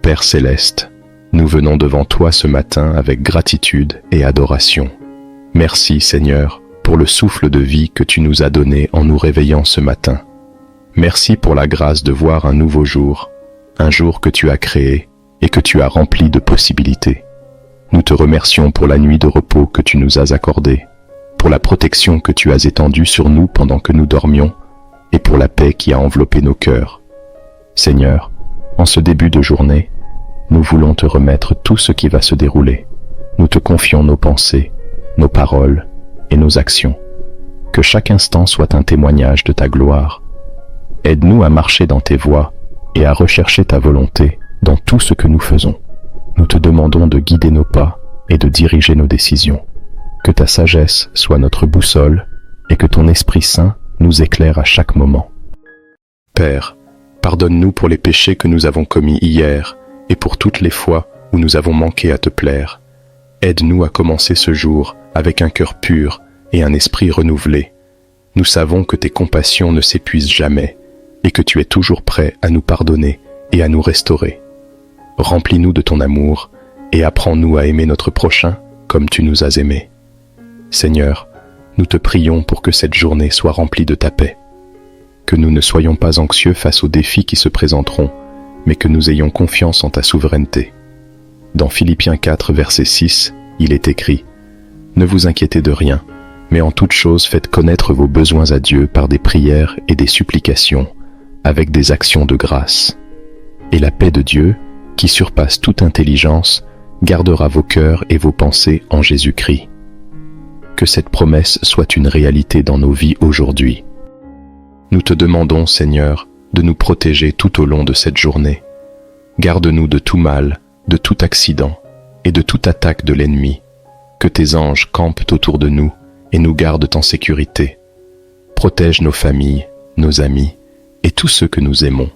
Père céleste, nous venons devant toi ce matin avec gratitude et adoration. Merci Seigneur pour le souffle de vie que tu nous as donné en nous réveillant ce matin. Merci pour la grâce de voir un nouveau jour, un jour que tu as créé et que tu as rempli de possibilités. Nous te remercions pour la nuit de repos que tu nous as accordée, pour la protection que tu as étendue sur nous pendant que nous dormions et pour la paix qui a enveloppé nos cœurs. Seigneur, en ce début de journée, nous voulons te remettre tout ce qui va se dérouler. Nous te confions nos pensées, nos paroles et nos actions. Que chaque instant soit un témoignage de ta gloire. Aide-nous à marcher dans tes voies et à rechercher ta volonté dans tout ce que nous faisons. Nous te demandons de guider nos pas et de diriger nos décisions. Que ta sagesse soit notre boussole et que ton Esprit Saint nous éclaire à chaque moment. Père, pardonne-nous pour les péchés que nous avons commis hier et pour toutes les fois où nous avons manqué à te plaire. Aide-nous à commencer ce jour avec un cœur pur et un esprit renouvelé. Nous savons que tes compassions ne s'épuisent jamais et que tu es toujours prêt à nous pardonner et à nous restaurer. Remplis-nous de ton amour et apprends-nous à aimer notre prochain comme tu nous as aimés. Seigneur, nous te prions pour que cette journée soit remplie de ta paix. Que nous ne soyons pas anxieux face aux défis qui se présenteront, mais que nous ayons confiance en ta souveraineté. Dans Philippiens 4, verset 6, il est écrit « Ne vous inquiétez de rien, mais en toute chose faites connaître vos besoins à Dieu par des prières et des supplications, avec des actions de grâce. Et la paix de Dieu, qui surpasse toute intelligence, gardera vos cœurs et vos pensées en Jésus-Christ. » Que cette promesse soit une réalité dans nos vies aujourd'hui. Nous te demandons, Seigneur, de nous protéger tout au long de cette journée. Garde-nous de tout mal, de tout accident et de toute attaque de l'ennemi. Que tes anges campent autour de nous et nous gardent en sécurité. Protège nos familles, nos amis et tous ceux que nous aimons.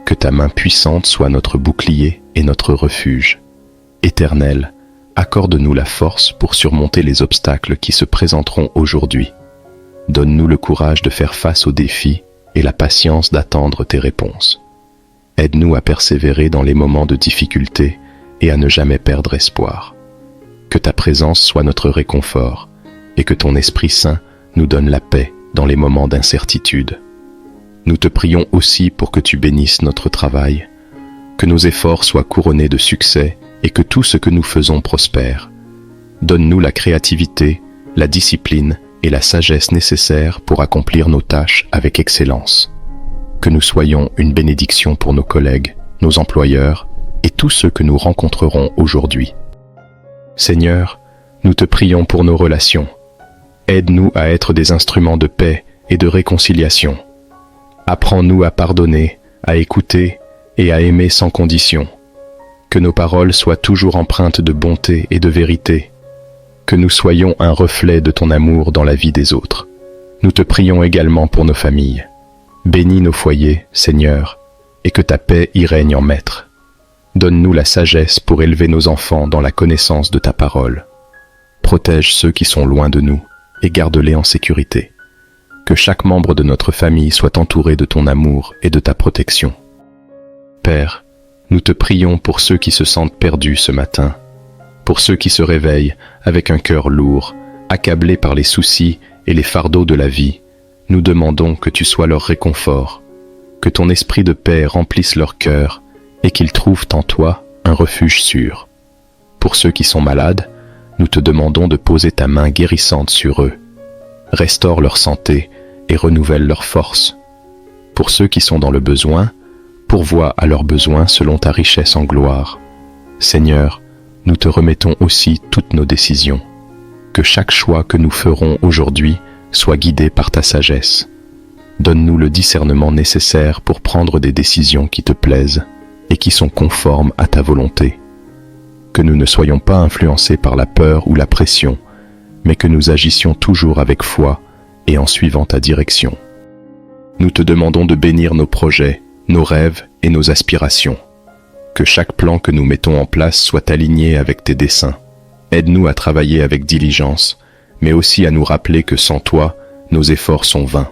Que ta main puissante soit notre bouclier et notre refuge. Éternel, accorde-nous la force pour surmonter les obstacles qui se présenteront aujourd'hui. Donne-nous le courage de faire face aux défis et la patience d'attendre tes réponses. Aide-nous à persévérer dans les moments de difficulté et à ne jamais perdre espoir. Que ta présence soit notre réconfort et que ton Esprit Saint nous donne la paix dans les moments d'incertitude. Nous te prions aussi pour que tu bénisses notre travail, que nos efforts soient couronnés de succès et que tout ce que nous faisons prospère. Donne-nous la créativité, la discipline et la sagesse nécessaires pour accomplir nos tâches avec excellence. Que nous soyons une bénédiction pour nos collègues, nos employeurs et tous ceux que nous rencontrerons aujourd'hui. Seigneur, nous te prions pour nos relations. Aide-nous à être des instruments de paix et de réconciliation. Apprends-nous à pardonner, à écouter et à aimer sans condition. Que nos paroles soient toujours empreintes de bonté et de vérité. Que nous soyons un reflet de ton amour dans la vie des autres. Nous te prions également pour nos familles. Bénis nos foyers, Seigneur, et que ta paix y règne en maître. Donne-nous la sagesse pour élever nos enfants dans la connaissance de ta parole. Protège ceux qui sont loin de nous et garde-les en sécurité. Que chaque membre de notre famille soit entouré de ton amour et de ta protection. Père, nous te prions pour ceux qui se sentent perdus ce matin, pour ceux qui se réveillent avec un cœur lourd, accablés par les soucis et les fardeaux de la vie. Nous demandons que tu sois leur réconfort, que ton esprit de paix remplisse leur cœur et qu'ils trouvent en toi un refuge sûr. Pour ceux qui sont malades, nous te demandons de poser ta main guérissante sur eux. Restaure leur santé et renouvelle leur force. Pour ceux qui sont dans le besoin, pourvois à leurs besoins selon ta richesse en gloire. Seigneur, nous te remettons aussi toutes nos décisions. Que chaque choix que nous ferons aujourd'hui soit guidé par ta sagesse. Donne-nous le discernement nécessaire pour prendre des décisions qui te plaisent et qui sont conformes à ta volonté. Que nous ne soyons pas influencés par la peur ou la pression, mais que nous agissions toujours avec foi et en suivant ta direction. Nous te demandons de bénir nos projets, nos rêves et nos aspirations. Que chaque plan que nous mettons en place soit aligné avec tes desseins. Aide-nous à travailler avec diligence, mais aussi à nous rappeler que sans toi, nos efforts sont vains.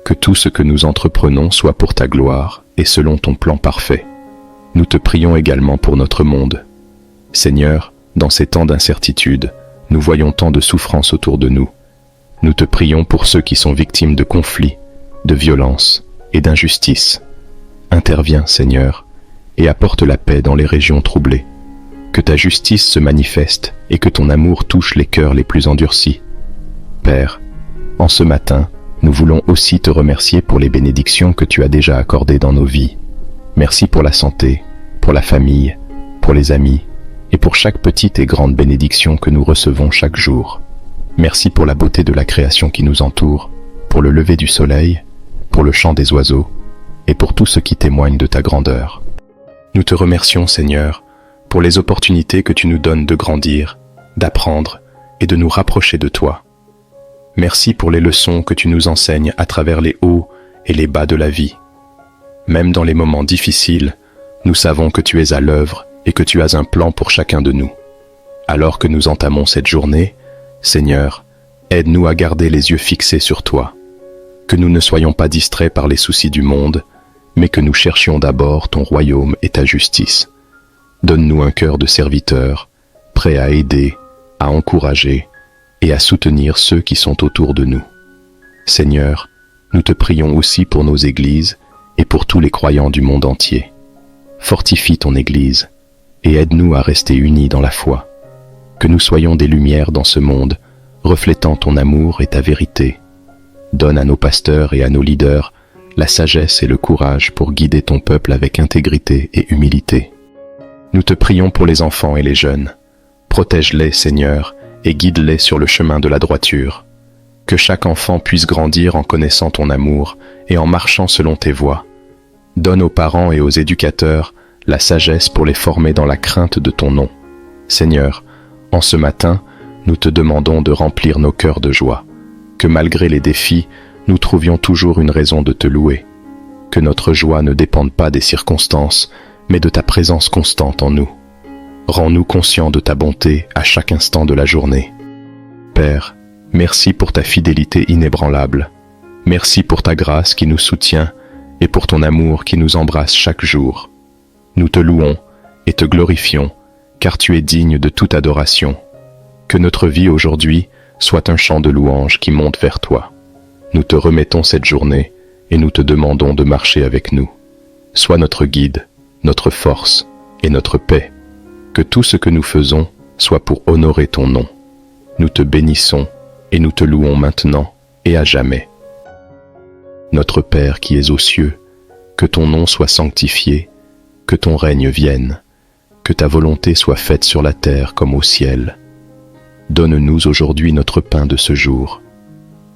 Que tout ce que nous entreprenons soit pour ta gloire et selon ton plan parfait. nous te prions également pour notre monde. Seigneur, dans ces temps d'incertitude, nous voyons tant de souffrances autour de nous. Nous te prions pour ceux qui sont victimes de conflits, de violences et d'injustices. Interviens, Seigneur, et apporte la paix dans les régions troublées. Que ta justice se manifeste et que ton amour touche les cœurs les plus endurcis. Père, en ce matin, nous voulons aussi te remercier pour les bénédictions que tu as déjà accordées dans nos vies. Merci pour la santé, pour la famille, pour les amis et pour chaque petite et grande bénédiction que nous recevons chaque jour. Merci pour la beauté de la création qui nous entoure, pour le lever du soleil, pour le chant des oiseaux et pour tout ce qui témoigne de ta grandeur. Nous te remercions, Seigneur, pour les opportunités que tu nous donnes de grandir, d'apprendre et de nous rapprocher de toi. Merci pour les leçons que tu nous enseignes à travers les hauts et les bas de la vie. Même dans les moments difficiles, nous savons que tu es à l'œuvre et que tu as un plan pour chacun de nous. Alors que nous entamons cette journée, Seigneur, aide-nous à garder les yeux fixés sur toi. Que nous ne soyons pas distraits par les soucis du monde, mais que nous cherchions d'abord ton royaume et ta justice. Donne-nous un cœur de serviteur, prêt à aider, à encourager et à soutenir ceux qui sont autour de nous. Seigneur, nous te prions aussi pour nos églises et pour tous les croyants du monde entier. Fortifie ton Église et aide-nous à rester unis dans la foi. Que nous soyons des lumières dans ce monde, reflétant ton amour et ta vérité. Donne à nos pasteurs et à nos leaders la sagesse et le courage pour guider ton peuple avec intégrité et humilité. Nous te prions pour les enfants et les jeunes. Protège-les, Seigneur, et guide-les sur le chemin de la droiture. Que chaque enfant puisse grandir en connaissant ton amour et en marchant selon tes voies. Donne aux parents et aux éducateurs la sagesse pour les former dans la crainte de ton nom. Seigneur, en ce matin, nous te demandons de remplir nos cœurs de joie. Que malgré les défis, nous trouvions toujours une raison de te louer. Que notre joie ne dépende pas des circonstances, mais de ta présence constante en nous. Rends-nous conscients de ta bonté à chaque instant de la journée. Père, merci pour ta fidélité inébranlable. Merci pour ta grâce qui nous soutient et pour ton amour qui nous embrasse chaque jour. Nous te louons et te glorifions, car tu es digne de toute adoration. Que notre vie aujourd'hui soit un chant de louange qui monte vers toi. Nous te remettons cette journée et nous te demandons de marcher avec nous. Sois notre guide, notre force et notre paix. Que tout ce que nous faisons soit pour honorer ton nom. Nous te bénissons et nous te louons maintenant et à jamais. Notre Père qui es aux cieux, que ton nom soit sanctifié, que ton règne vienne, que ta volonté soit faite sur la terre comme au ciel. Donne-nous aujourd'hui notre pain de ce jour.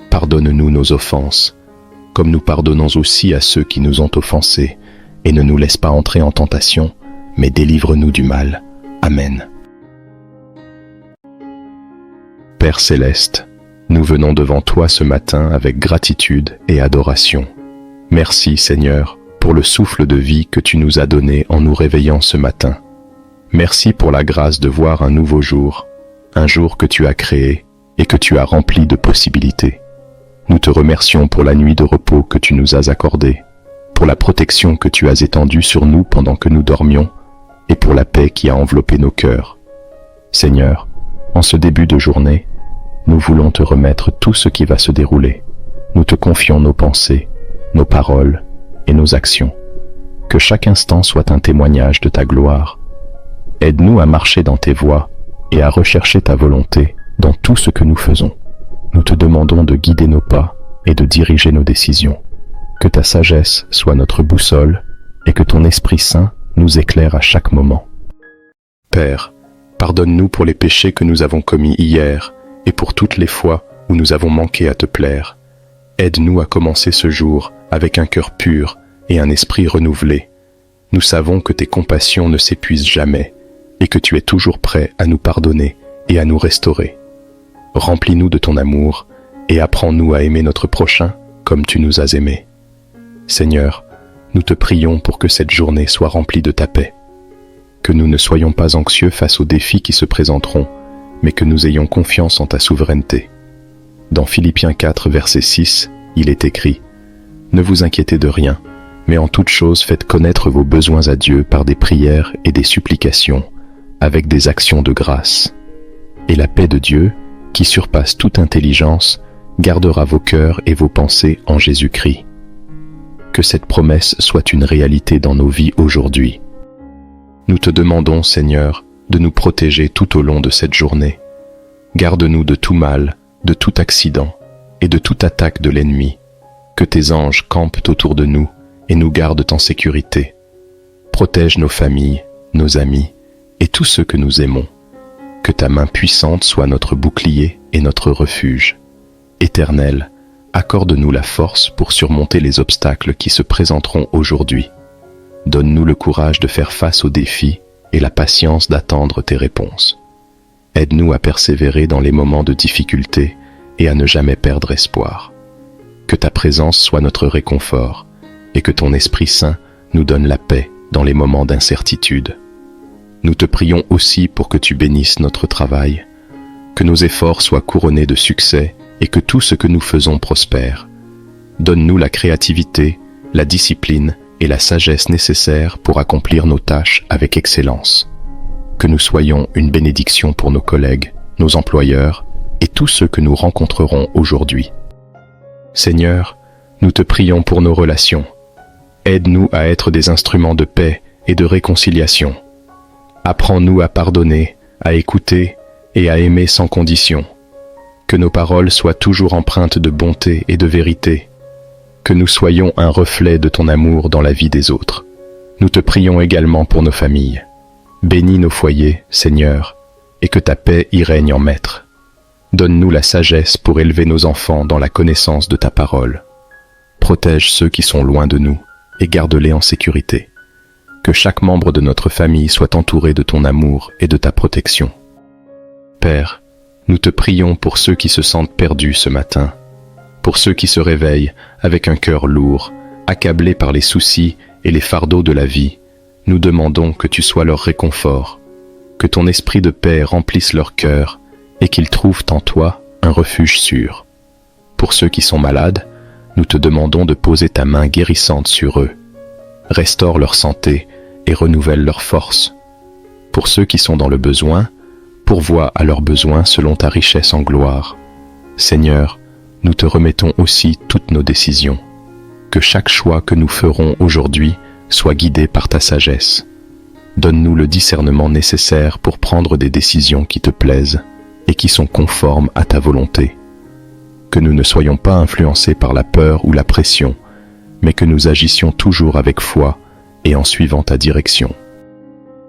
Pardonne-nous nos offenses, comme nous pardonnons aussi à ceux qui nous ont offensés, et ne nous laisse pas entrer en tentation, mais délivre-nous du mal. Amen. Père céleste, nous venons devant toi ce matin avec gratitude et adoration. Merci Seigneur pour le souffle de vie que tu nous as donné en nous réveillant ce matin. Merci pour la grâce de voir un nouveau jour, un jour que tu as créé et que tu as rempli de possibilités. Nous te remercions pour la nuit de repos que tu nous as accordée, pour la protection que tu as étendue sur nous pendant que nous dormions, et pour la paix qui a enveloppé nos cœurs. Seigneur, en ce début de journée, nous voulons te remettre tout ce qui va se dérouler. Nous te confions nos pensées, nos paroles et nos actions. Que chaque instant soit un témoignage de ta gloire. Aide-nous à marcher dans tes voies et à rechercher ta volonté dans tout ce que nous faisons. Nous te demandons de guider nos pas et de diriger nos décisions. Que ta sagesse soit notre boussole et que ton Esprit Saint nous éclaire à chaque moment. Père, pardonne-nous pour les péchés que nous avons commis hier et pour toutes les fois où nous avons manqué à te plaire. Aide-nous à commencer ce jour avec un cœur pur et un esprit renouvelé. Nous savons que tes compassions ne s'épuisent jamais et que tu es toujours prêt à nous pardonner et à nous restaurer. Remplis-nous de ton amour et apprends-nous à aimer notre prochain comme tu nous as aimés. Seigneur, nous te prions pour que cette journée soit remplie de ta paix. Que nous ne soyons pas anxieux face aux défis qui se présenteront, mais que nous ayons confiance en ta souveraineté. Dans Philippiens 4, verset 6, il est écrit « Ne vous inquiétez de rien, mais en toute chose faites connaître vos besoins à Dieu par des prières et des supplications, avec des actions de grâce. Et la paix de Dieu, qui surpasse toute intelligence, gardera vos cœurs et vos pensées en Jésus-Christ. Que cette promesse soit une réalité dans nos vies aujourd'hui. Nous te demandons, Seigneur, de nous protéger tout au long de cette journée. Garde-nous de tout mal, de tout accident et de toute attaque de l'ennemi. Que tes anges campent autour de nous et nous gardent en sécurité. Protège nos familles, nos amis et tous ceux que nous aimons. Que ta main puissante soit notre bouclier et notre refuge. Éternel, accorde-nous la force pour surmonter les obstacles qui se présenteront aujourd'hui. Donne-nous le courage de faire face aux défis et la patience d'attendre tes réponses. Aide-nous à persévérer dans les moments de difficulté et à ne jamais perdre espoir. Que ta présence soit notre réconfort et que ton Esprit Saint nous donne la paix dans les moments d'incertitude. Nous te prions aussi pour que tu bénisses notre travail, que nos efforts soient couronnés de succès et que tout ce que nous faisons prospère. Donne-nous la créativité, la discipline et la sagesse nécessaires pour accomplir nos tâches avec excellence. Que nous soyons une bénédiction pour nos collègues, nos employeurs et tous ceux que nous rencontrerons aujourd'hui. Seigneur, nous te prions pour nos relations. Aide-nous à être des instruments de paix et de réconciliation. Apprends-nous à pardonner, à écouter et à aimer sans condition. Que nos paroles soient toujours empreintes de bonté et de vérité. Que nous soyons un reflet de ton amour dans la vie des autres. Nous te prions également pour nos familles. Bénis nos foyers, Seigneur, et que ta paix y règne en maître. Donne-nous la sagesse pour élever nos enfants dans la connaissance de ta parole. Protège ceux qui sont loin de nous et garde-les en sécurité. Que chaque membre de notre famille soit entouré de ton amour et de ta protection. Père, nous te prions pour ceux qui se sentent perdus ce matin, pour ceux qui se réveillent avec un cœur lourd, accablés par les soucis et les fardeaux de la vie. Nous demandons que tu sois leur réconfort, que ton esprit de paix remplisse leur cœur et qu'ils trouvent en toi un refuge sûr. Pour ceux qui sont malades, nous te demandons de poser ta main guérissante sur eux. Restaure leur santé et renouvelle leur force. Pour ceux qui sont dans le besoin, pourvois à leurs besoins selon ta richesse en gloire. Seigneur, nous te remettons aussi toutes nos décisions. Que chaque choix que nous ferons aujourd'hui soit guidé par ta sagesse. Donne-nous le discernement nécessaire pour prendre des décisions qui te plaisent et qui sont conformes à ta volonté. Que nous ne soyons pas influencés par la peur ou la pression, mais que nous agissions toujours avec foi et en suivant ta direction.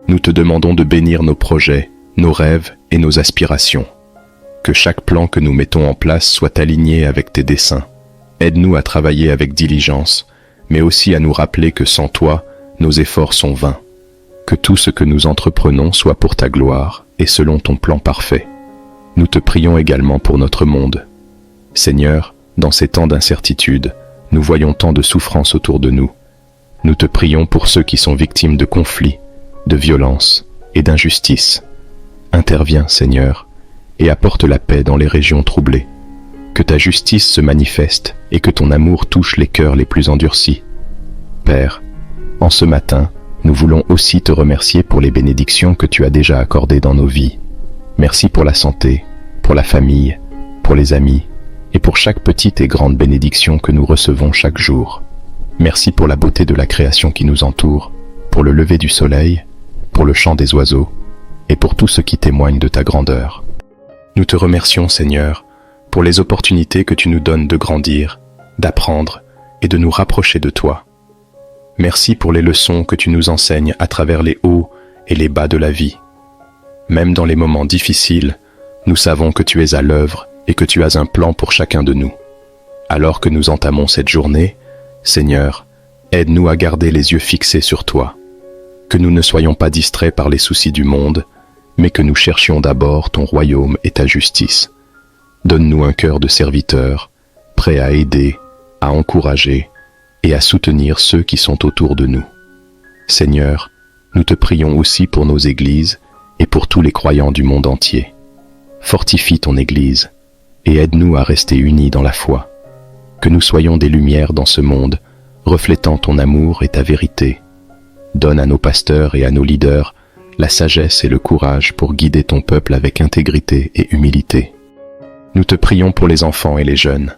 Nous te demandons de bénir nos projets, nos rêves et nos aspirations. Que chaque plan que nous mettons en place soit aligné avec tes desseins. Aide-nous à travailler avec diligence, mais aussi à nous rappeler que sans toi, nos efforts sont vains. Que tout ce que nous entreprenons soit pour ta gloire et selon ton plan parfait. Nous te prions également pour notre monde. Seigneur, dans ces temps d'incertitude, nous voyons tant de souffrances autour de nous. Nous te prions pour ceux qui sont victimes de conflits, de violences et d'injustices. Interviens, Seigneur, et apporte la paix dans les régions troublées. Que ta justice se manifeste et que ton amour touche les cœurs les plus endurcis. Père, en ce matin, nous voulons aussi te remercier pour les bénédictions que tu as déjà accordées dans nos vies. Merci pour la santé, pour la famille, pour les amis et pour chaque petite et grande bénédiction que nous recevons chaque jour. Merci pour la beauté de la création qui nous entoure, pour le lever du soleil, pour le chant des oiseaux et pour tout ce qui témoigne de ta grandeur. Nous te remercions, Seigneur, pour les opportunités que tu nous donnes de grandir, d'apprendre et de nous rapprocher de toi. Merci pour les leçons que tu nous enseignes à travers les hauts et les bas de la vie. Même dans les moments difficiles, nous savons que tu es à l'œuvre et que tu as un plan pour chacun de nous. Alors que nous entamons cette journée, Seigneur, aide-nous à garder les yeux fixés sur toi. Que nous ne soyons pas distraits par les soucis du monde, mais que nous cherchions d'abord ton royaume et ta justice. Donne-nous un cœur de serviteur, prêt à aider, à encourager et à soutenir ceux qui sont autour de nous. Seigneur, nous te prions aussi pour nos églises et pour tous les croyants du monde entier. Fortifie ton Église et aide-nous à rester unis dans la foi. Que nous soyons des lumières dans ce monde, reflétant ton amour et ta vérité. Donne à nos pasteurs et à nos leaders la sagesse et le courage pour guider ton peuple avec intégrité et humilité. Nous te prions pour les enfants et les jeunes.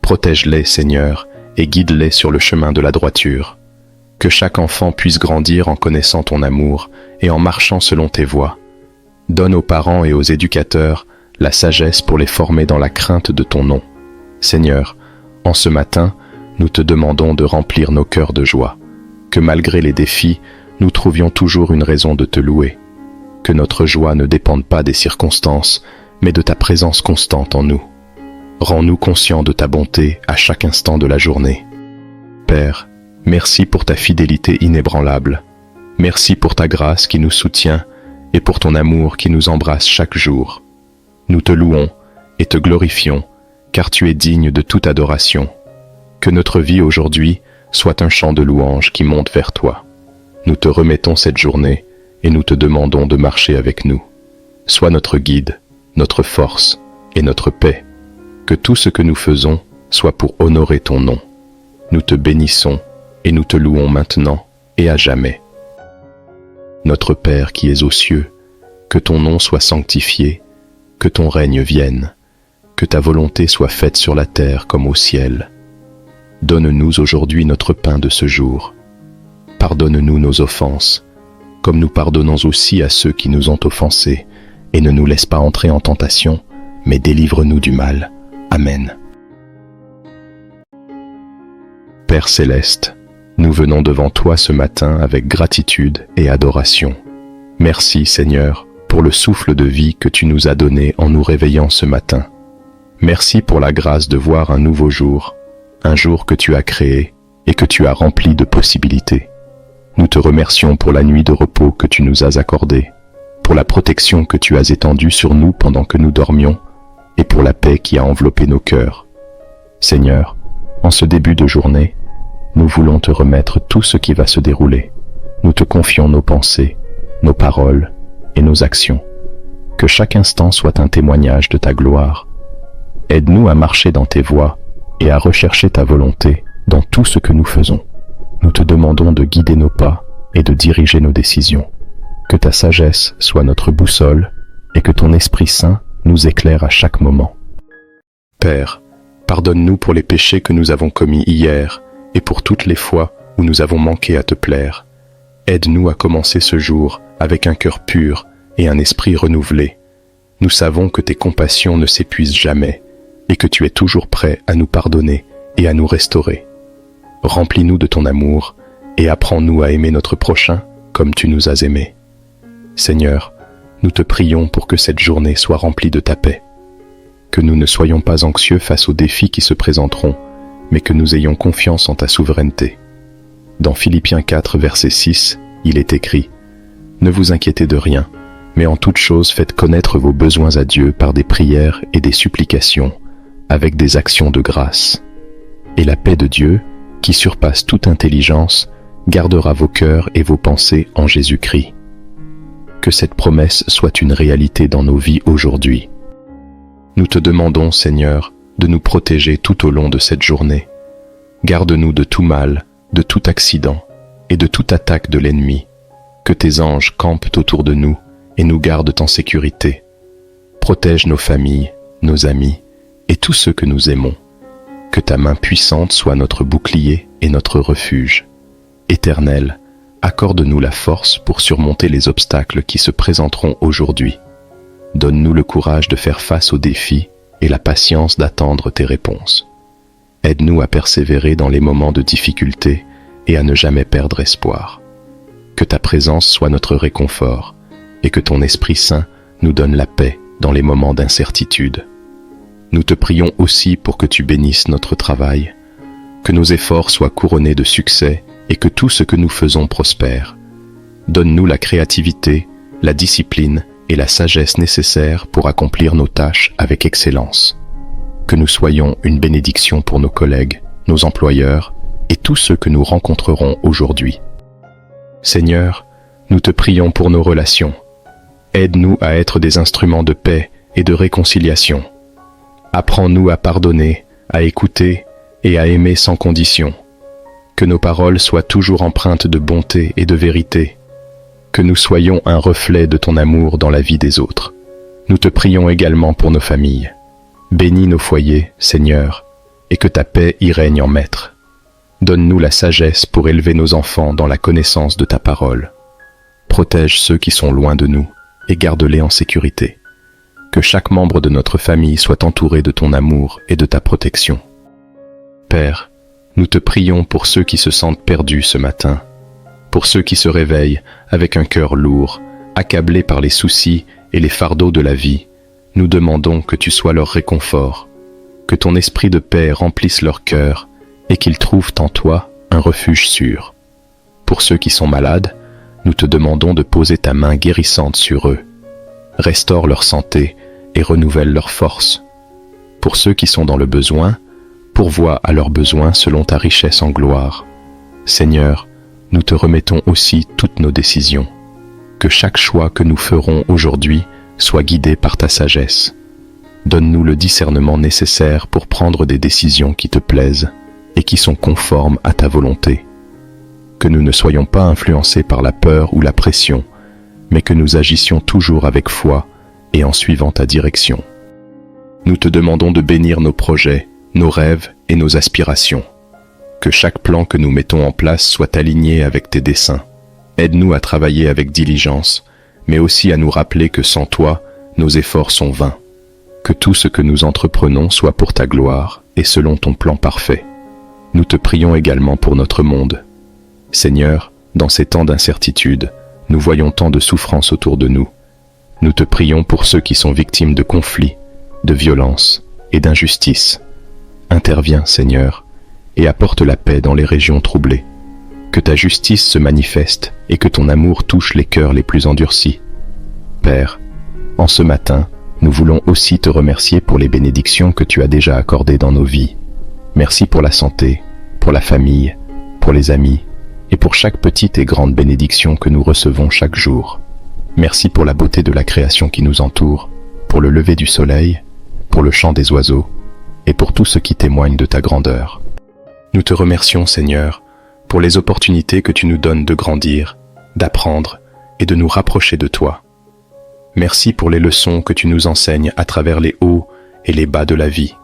Protège-les, Seigneur, et guide-les sur le chemin de la droiture. Que chaque enfant puisse grandir en connaissant ton amour et en marchant selon tes voies. Donne aux parents et aux éducateurs la sagesse pour les former dans la crainte de ton nom. Seigneur, en ce matin, nous te demandons de remplir nos cœurs de joie. Que malgré les défis, nous trouvions toujours une raison de te louer. Que notre joie ne dépende pas des circonstances, mais de ta présence constante en nous. Rends-nous conscients de ta bonté à chaque instant de la journée. Père, merci pour ta fidélité inébranlable. Merci pour ta grâce qui nous soutient et pour ton amour qui nous embrasse chaque jour. Nous te louons et te glorifions, car tu es digne de toute adoration. Que notre vie aujourd'hui soit un chant de louange qui monte vers toi. Nous te remettons cette journée et nous te demandons de marcher avec nous. Sois notre guide, notre force et notre paix. Que tout ce que nous faisons soit pour honorer ton nom. Nous te bénissons et nous te louons maintenant et à jamais. Notre Père qui es aux cieux, que ton nom soit sanctifié, que ton règne vienne, que ta volonté soit faite sur la terre comme au ciel. Donne-nous aujourd'hui notre pain de ce jour. Pardonne-nous nos offenses, comme nous pardonnons aussi à ceux qui nous ont offensés, et ne nous laisse pas entrer en tentation, mais délivre-nous du mal. Amen. Père céleste, nous venons devant toi ce matin avec gratitude et adoration. Merci Seigneur pour le souffle de vie que tu nous as donné en nous réveillant ce matin. Merci pour la grâce de voir un nouveau jour, un jour que tu as créé et que tu as rempli de possibilités. Nous te remercions pour la nuit de repos que tu nous as accordée, pour la protection que tu as étendue sur nous pendant que nous dormions, et pour la paix qui a enveloppé nos cœurs. Seigneur, en ce début de journée, nous voulons te remettre tout ce qui va se dérouler. Nous te confions nos pensées, nos paroles et nos actions. Que chaque instant soit un témoignage de ta gloire. Aide-nous à marcher dans tes voies et à rechercher ta volonté dans tout ce que nous faisons. Nous te demandons de guider nos pas et de diriger nos décisions. Que ta sagesse soit notre boussole et que ton Esprit Saint nous éclaire à chaque moment. Père, pardonne-nous pour les péchés que nous avons commis hier et pour toutes les fois où nous avons manqué à te plaire. Aide-nous à commencer ce jour avec un cœur pur et un esprit renouvelé. Nous savons que tes compassions ne s'épuisent jamais et que tu es toujours prêt à nous pardonner et à nous restaurer. Remplis-nous de ton amour et apprends-nous à aimer notre prochain comme tu nous as aimés. Seigneur, nous te prions pour que cette journée soit remplie de ta paix. Que nous ne soyons pas anxieux face aux défis qui se présenteront, mais que nous ayons confiance en ta souveraineté. Dans Philippiens 4, verset 6, il est écrit « Ne vous inquiétez de rien, mais en toute chose faites connaître vos besoins à Dieu par des prières et des supplications, avec des actions de grâce. Et la paix de Dieu, qui surpasse toute intelligence, gardera vos cœurs et vos pensées en Jésus-Christ. » Que cette promesse soit une réalité dans nos vies aujourd'hui. Nous te demandons, Seigneur, de nous protéger tout au long de cette journée. Garde-nous de tout mal, de tout accident et de toute attaque de l'ennemi. Que tes anges campent autour de nous et nous gardent en sécurité. Protège nos familles, nos amis et tous ceux que nous aimons. Que ta main puissante soit notre bouclier et notre refuge. Éternel, accorde-nous la force pour surmonter les obstacles qui se présenteront aujourd'hui. Donne-nous le courage de faire face aux défis et la patience d'attendre tes réponses. Aide-nous à persévérer dans les moments de difficulté et à ne jamais perdre espoir. Que ta présence soit notre réconfort et que ton Esprit Saint nous donne la paix dans les moments d'incertitude. Nous te prions aussi pour que tu bénisses notre travail, que nos efforts soient couronnés de succès et que tout ce que nous faisons prospère. Donne-nous la créativité, la discipline et la sagesse nécessaires pour accomplir nos tâches avec excellence. Que nous soyons une bénédiction pour nos collègues, nos employeurs et tous ceux que nous rencontrerons aujourd'hui. Seigneur, nous te prions pour nos relations. Aide-nous à être des instruments de paix et de réconciliation. Apprends-nous à pardonner, à écouter et à aimer sans condition. Que nos paroles soient toujours empreintes de bonté et de vérité. Que nous soyons un reflet de ton amour dans la vie des autres. Nous te prions également pour nos familles. Bénis nos foyers, Seigneur, et que ta paix y règne en maître. Donne-nous la sagesse pour élever nos enfants dans la connaissance de ta parole. Protège ceux qui sont loin de nous et garde-les en sécurité. Que chaque membre de notre famille soit entouré de ton amour et de ta protection. Père, nous te prions pour ceux qui se sentent perdus ce matin, pour ceux qui se réveillent avec un cœur lourd, accablés par les soucis et les fardeaux de la vie. Nous demandons que tu sois leur réconfort, que ton esprit de paix remplisse leur cœur et qu'ils trouvent en toi un refuge sûr. Pour ceux qui sont malades, nous te demandons de poser ta main guérissante sur eux. Restaure leur santé et renouvelle leur force. Pour ceux qui sont dans le besoin, pourvois à leurs besoins selon ta richesse en gloire. Seigneur, nous te remettons aussi toutes nos décisions. Que chaque choix que nous ferons aujourd'hui soit guidé par ta sagesse. Donne-nous le discernement nécessaire pour prendre des décisions qui te plaisent et qui sont conformes à ta volonté. Que nous ne soyons pas influencés par la peur ou la pression, mais que nous agissions toujours avec foi et en suivant ta direction. Nous te demandons de bénir nos projets, nos rêves et nos aspirations. Que chaque plan que nous mettons en place soit aligné avec tes desseins. Aide-nous à travailler avec diligence, mais aussi à nous rappeler que sans toi, nos efforts sont vains. Que tout ce que nous entreprenons soit pour ta gloire et selon ton plan parfait. Nous te prions également pour notre monde. Seigneur, dans ces temps d'incertitude, nous voyons tant de souffrances autour de nous. Nous te prions pour ceux qui sont victimes de conflits, de violences et d'injustices. Interviens, Seigneur, et apporte la paix dans les régions troublées. Que ta justice se manifeste et que ton amour touche les cœurs les plus endurcis. Père, en ce matin, nous voulons aussi te remercier pour les bénédictions que tu as déjà accordées dans nos vies. Merci pour la santé, pour la famille, pour les amis, et pour chaque petite et grande bénédiction que nous recevons chaque jour. Merci pour la beauté de la création qui nous entoure, pour le lever du soleil, pour le chant des oiseaux, et pour tout ce qui témoigne de ta grandeur. Nous te remercions, Seigneur, pour les opportunités que tu nous donnes de grandir, d'apprendre et de nous rapprocher de toi. Merci pour les leçons que tu nous enseignes à travers les hauts et les bas de la vie.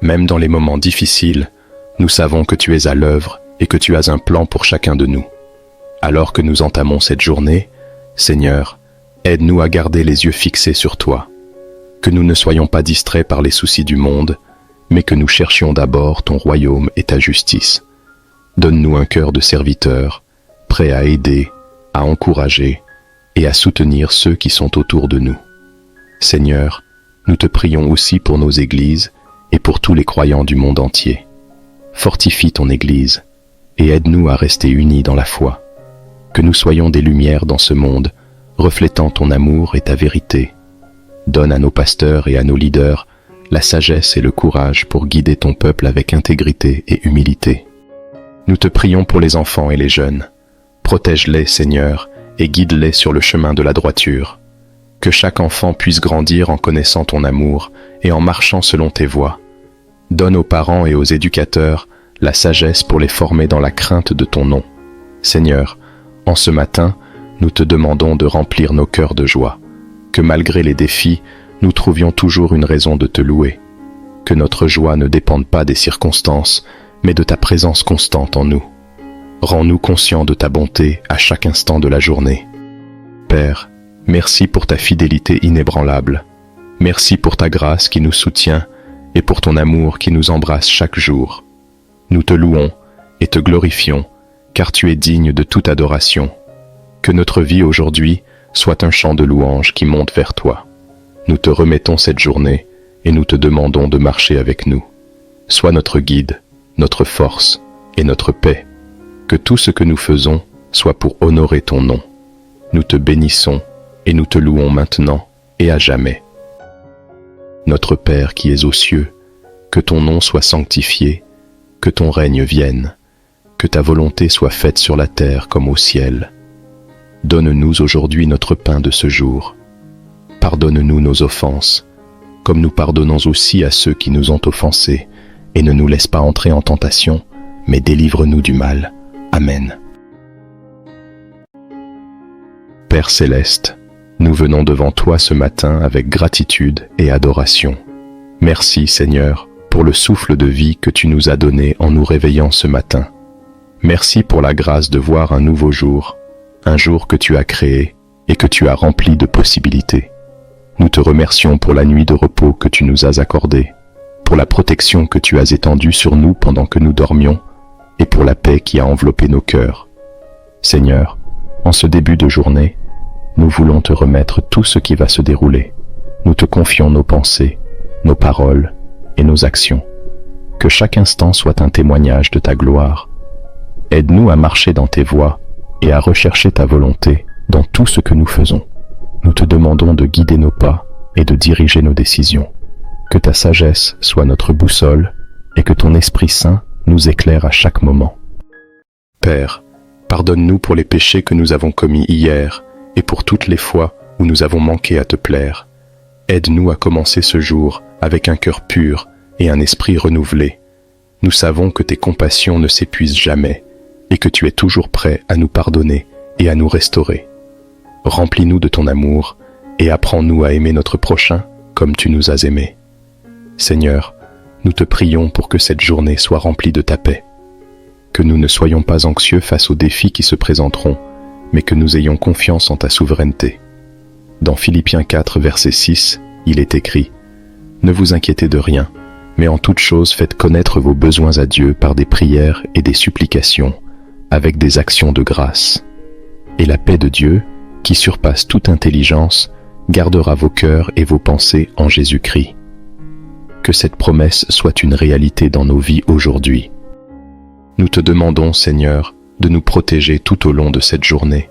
Même dans les moments difficiles, nous savons que tu es à l'œuvre et que tu as un plan pour chacun de nous. Alors que nous entamons cette journée, Seigneur, aide-nous à garder les yeux fixés sur toi. Que nous ne soyons pas distraits par les soucis du monde, mais que nous cherchions d'abord ton royaume et ta justice. Donne-nous un cœur de serviteur, prêt à aider, à encourager et à soutenir ceux qui sont autour de nous. Seigneur, nous te prions aussi pour nos églises et pour tous les croyants du monde entier. Fortifie ton Église et aide-nous à rester unis dans la foi. Que nous soyons des lumières dans ce monde, reflétant ton amour et ta vérité. Donne à nos pasteurs et à nos leaders la sagesse et le courage pour guider ton peuple avec intégrité et humilité. Nous te prions pour les enfants et les jeunes. Protège-les, Seigneur, et guide-les sur le chemin de la droiture. Que chaque enfant puisse grandir en connaissant ton amour et en marchant selon tes voies. Donne aux parents et aux éducateurs la sagesse pour les former dans la crainte de ton nom. Seigneur, en ce matin, nous te demandons de remplir nos cœurs de joie. Que malgré les défis, nous trouvions toujours une raison de te louer. Que notre joie ne dépende pas des circonstances, mais de ta présence constante en nous. Rends-nous conscients de ta bonté à chaque instant de la journée. Père, merci pour ta fidélité inébranlable. Merci pour ta grâce qui nous soutient et pour ton amour qui nous embrasse chaque jour. Nous te louons et te glorifions, car tu es digne de toute adoration. Que notre vie aujourd'hui soit un chant de louange qui monte vers toi. Nous te remettons cette journée et nous te demandons de marcher avec nous. Sois notre guide, notre force et notre paix. Que tout ce que nous faisons soit pour honorer ton nom. Nous te bénissons et nous te louons maintenant et à jamais. Notre Père qui es aux cieux, que ton nom soit sanctifié, que ton règne vienne, que ta volonté soit faite sur la terre comme au ciel. Donne-nous aujourd'hui notre pain de ce jour. Pardonne-nous nos offenses, comme nous pardonnons aussi à ceux qui nous ont offensés, et ne nous laisse pas entrer en tentation, mais délivre-nous du mal. Amen. Père céleste, nous venons devant toi ce matin avec gratitude et adoration. Merci Seigneur pour le souffle de vie que tu nous as donné en nous réveillant ce matin. Merci pour la grâce de voir un nouveau jour, un jour que tu as créé et que tu as rempli de possibilités. Nous te remercions pour la nuit de repos que tu nous as accordée, pour la protection que tu as étendue sur nous pendant que nous dormions et pour la paix qui a enveloppé nos cœurs. Seigneur, en ce début de journée, nous voulons te remettre tout ce qui va se dérouler. Nous te confions nos pensées, nos paroles et nos actions. Que chaque instant soit un témoignage de ta gloire. Aide-nous à marcher dans tes voies et à rechercher ta volonté dans tout ce que nous faisons. Nous te demandons de guider nos pas et de diriger nos décisions. Que ta sagesse soit notre boussole et que ton Esprit Saint nous éclaire à chaque moment. Père, pardonne-nous pour les péchés que nous avons commis hier et pour toutes les fois où nous avons manqué à te plaire. Aide-nous à commencer ce jour avec un cœur pur et un esprit renouvelé. Nous savons que tes compassions ne s'épuisent jamais et que tu es toujours prêt à nous pardonner et à nous restaurer. Remplis-nous de ton amour et apprends-nous à aimer notre prochain comme tu nous as aimés. Seigneur, nous te prions pour que cette journée soit remplie de ta paix. Que nous ne soyons pas anxieux face aux défis qui se présenteront, mais que nous ayons confiance en ta souveraineté. Dans Philippiens 4, verset 6, il est écrit « Ne vous inquiétez de rien, mais en toute chose faites connaître vos besoins à Dieu par des prières et des supplications, avec des actions de grâce. Et la paix de Dieu, qui surpasse toute intelligence, gardera vos cœurs et vos pensées en Jésus-Christ. » Que cette promesse soit une réalité dans nos vies aujourd'hui. Nous te demandons, Seigneur, de nous protéger tout au long de cette journée.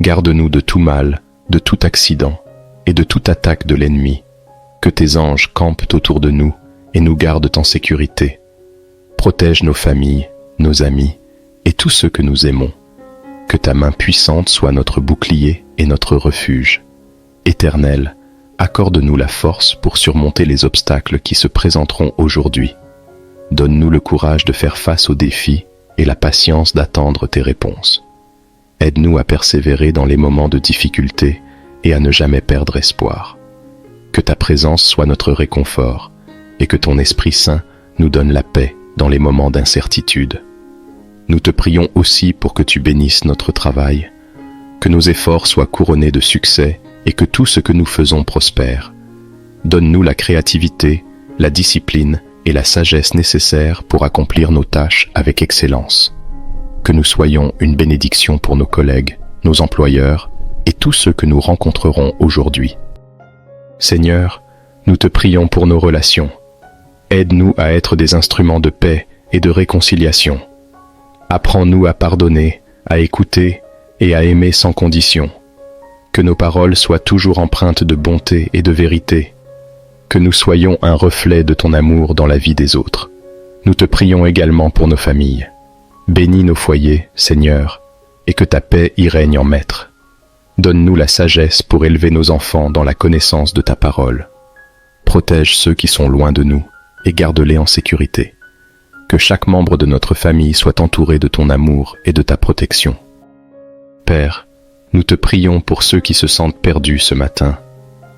Garde-nous de tout mal, de tout accident et de toute attaque de l'ennemi. Que tes anges campent autour de nous et nous gardent en sécurité. Protège nos familles, nos amis et tous ceux que nous aimons. Que ta main puissante soit notre bouclier et notre refuge. Éternel, accorde-nous la force pour surmonter les obstacles qui se présenteront aujourd'hui. Donne-nous le courage de faire face aux défis et la patience d'attendre tes réponses. Aide-nous à persévérer dans les moments de difficulté et à ne jamais perdre espoir. Que ta présence soit notre réconfort et que ton Esprit Saint nous donne la paix dans les moments d'incertitude. Nous te prions aussi pour que tu bénisses notre travail, que nos efforts soient couronnés de succès et que tout ce que nous faisons prospère. Donne-nous la créativité, la discipline et la sagesse nécessaires pour accomplir nos tâches avec excellence. Que nous soyons une bénédiction pour nos collègues, nos employeurs et tous ceux que nous rencontrerons aujourd'hui. Seigneur, nous te prions pour nos relations. Aide-nous à être des instruments de paix et de réconciliation. Apprends-nous à pardonner, à écouter et à aimer sans condition. Que nos paroles soient toujours empreintes de bonté et de vérité. Que nous soyons un reflet de ton amour dans la vie des autres. Nous te prions également pour nos familles. Bénis nos foyers, Seigneur, et que ta paix y règne en maître. Donne-nous la sagesse pour élever nos enfants dans la connaissance de ta parole. Protège ceux qui sont loin de nous et garde-les en sécurité. Que chaque membre de notre famille soit entouré de ton amour et de ta protection. Père, nous te prions pour ceux qui se sentent perdus ce matin,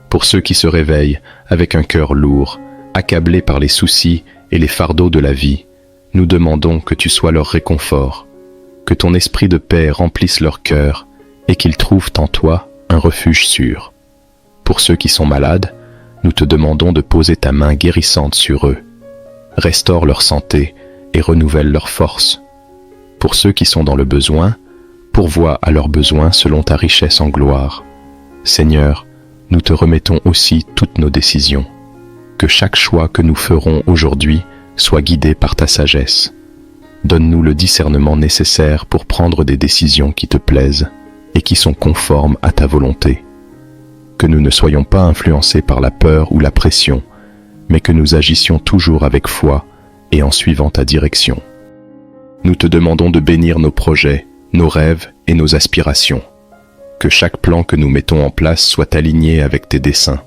pour ceux qui se réveillent avec un cœur lourd, accablés par les soucis et les fardeaux de la vie. Nous demandons que tu sois leur réconfort, que ton esprit de paix remplisse leur cœur et qu'ils trouvent en toi un refuge sûr. Pour ceux qui sont malades, nous te demandons de poser ta main guérissante sur eux. Restaure leur santé et renouvelle leur force. Pour ceux qui sont dans le besoin, pourvois à leurs besoins selon ta richesse en gloire. Seigneur, nous te remettons aussi toutes nos décisions. Que chaque choix que nous ferons aujourd'hui soit guidé par ta sagesse. Donne-nous le discernement nécessaire pour prendre des décisions qui te plaisent et qui sont conformes à ta volonté. Que nous ne soyons pas influencés par la peur ou la pression, mais que nous agissions toujours avec foi et en suivant ta direction. Nous te demandons de bénir nos projets, nos rêves et nos aspirations. Que chaque plan que nous mettons en place soit aligné avec tes desseins.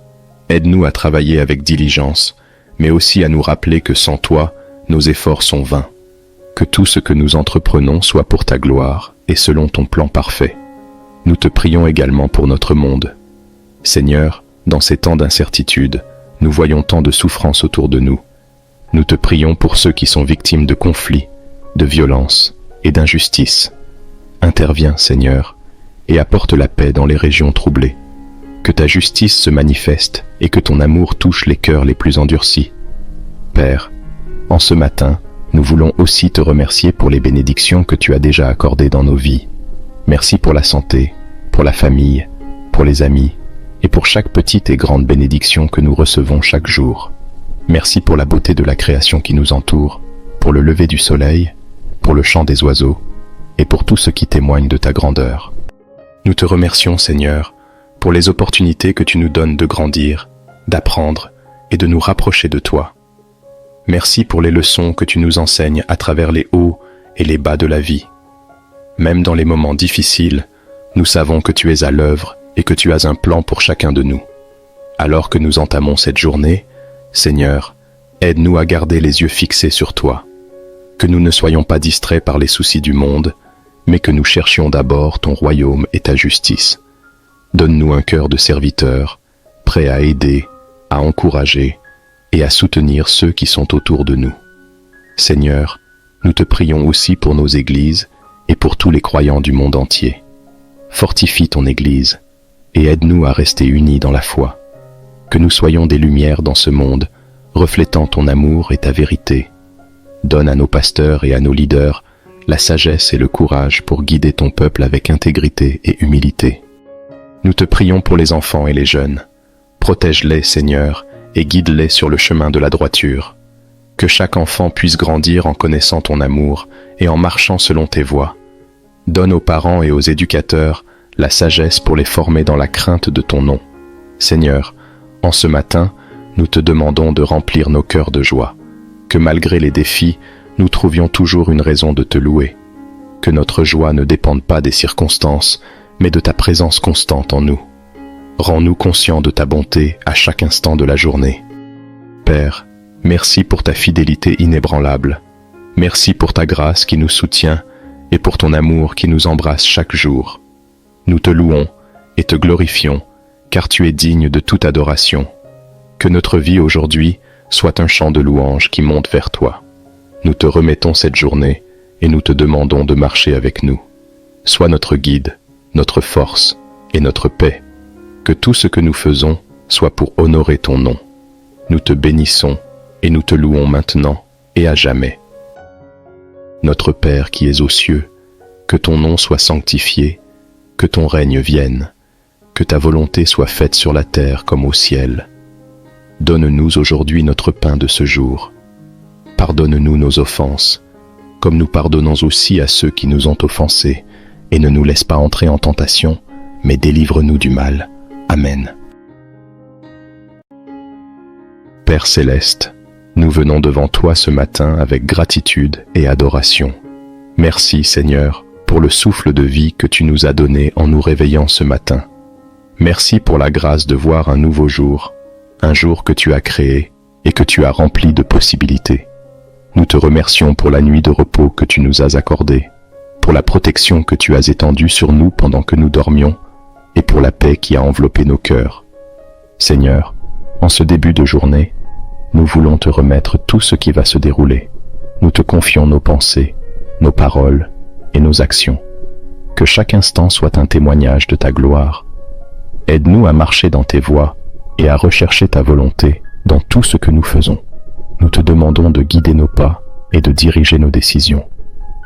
Aide-nous à travailler avec diligence, mais aussi à nous rappeler que sans toi, nos efforts sont vains. que tout ce que nous entreprenons soit pour ta gloire et selon ton plan parfait. Nous te prions également pour notre monde. Seigneur, dans ces temps d'incertitude, nous voyons tant de souffrances autour de nous. Nous te prions pour ceux qui sont victimes de conflits, de violences et d'injustices. Interviens, Seigneur, et apporte la paix dans les régions troublées. Que ta justice se manifeste et que ton amour touche les cœurs les plus endurcis. Père, en ce matin, nous voulons aussi te remercier pour les bénédictions que tu as déjà accordées dans nos vies. Merci pour la santé, pour la famille, pour les amis, et pour chaque petite et grande bénédiction que nous recevons chaque jour. Merci pour la beauté de la création qui nous entoure, pour le lever du soleil, pour le chant des oiseaux, et pour tout ce qui témoigne de ta grandeur. Nous te remercions, Seigneur, pour les opportunités que tu nous donnes de grandir, d'apprendre et de nous rapprocher de toi. Merci pour les leçons que tu nous enseignes à travers les hauts et les bas de la vie. Même dans les moments difficiles, nous savons que tu es à l'œuvre et que tu as un plan pour chacun de nous. Alors que nous entamons cette journée, Seigneur, aide-nous à garder les yeux fixés sur toi. Que nous ne soyons pas distraits par les soucis du monde, mais que nous cherchions d'abord ton royaume et ta justice. Donne-nous un cœur de serviteur, prêt à aider, à encourager et à soutenir ceux qui sont autour de nous. Seigneur, nous te prions aussi pour nos églises et pour tous les croyants du monde entier. Fortifie ton Église et aide-nous à rester unis dans la foi. Que nous soyons des lumières dans ce monde, reflétant ton amour et ta vérité. Donne à nos pasteurs et à nos leaders la sagesse et le courage pour guider ton peuple avec intégrité et humilité. Nous te prions pour les enfants et les jeunes. Protège-les, Seigneur, et guide-les sur le chemin de la droiture. Que chaque enfant puisse grandir en connaissant ton amour et en marchant selon tes voies. Donne aux parents et aux éducateurs la sagesse pour les former dans la crainte de ton nom. Seigneur, en ce matin, nous te demandons de remplir nos cœurs de joie. Que malgré les défis, nous trouvions toujours une raison de te louer. Que notre joie ne dépende pas des circonstances, mais de ta présence constante en nous. Rends-nous conscients de ta bonté à chaque instant de la journée. Père, merci pour ta fidélité inébranlable. Merci pour ta grâce qui nous soutient et pour ton amour qui nous embrasse chaque jour. Nous te louons et te glorifions, car tu es digne de toute adoration. Que notre vie aujourd'hui soit un chant de louange qui monte vers toi. Nous te remettons cette journée et nous te demandons de marcher avec nous. Sois notre guide, notre force et notre paix. Que tout ce que nous faisons soit pour honorer ton nom. Nous te bénissons et nous te louons maintenant et à jamais. Notre Père qui es aux cieux, que ton nom soit sanctifié, que ton règne vienne, que ta volonté soit faite sur la terre comme au ciel. Donne-nous aujourd'hui notre pain de ce jour. Pardonne-nous nos offenses, comme nous pardonnons aussi à ceux qui nous ont offensés, et ne nous laisse pas entrer en tentation, mais délivre-nous du mal. Amen. Père céleste, nous venons devant toi ce matin avec gratitude et adoration. Merci Seigneur pour le souffle de vie que tu nous as donné en nous réveillant ce matin. Merci pour la grâce de voir un nouveau jour, un jour que tu as créé et que tu as rempli de possibilités. Nous te remercions pour la nuit de repos que tu nous as accordée, pour la protection que tu as étendue sur nous pendant que nous dormions, et pour la paix qui a enveloppé nos cœurs. Seigneur, en ce début de journée, nous voulons te remettre tout ce qui va se dérouler. Nous te confions nos pensées, nos paroles et nos actions. Que chaque instant soit un témoignage de ta gloire. Aide-nous à marcher dans tes voies et à rechercher ta volonté dans tout ce que nous faisons. Nous te demandons de guider nos pas et de diriger nos décisions.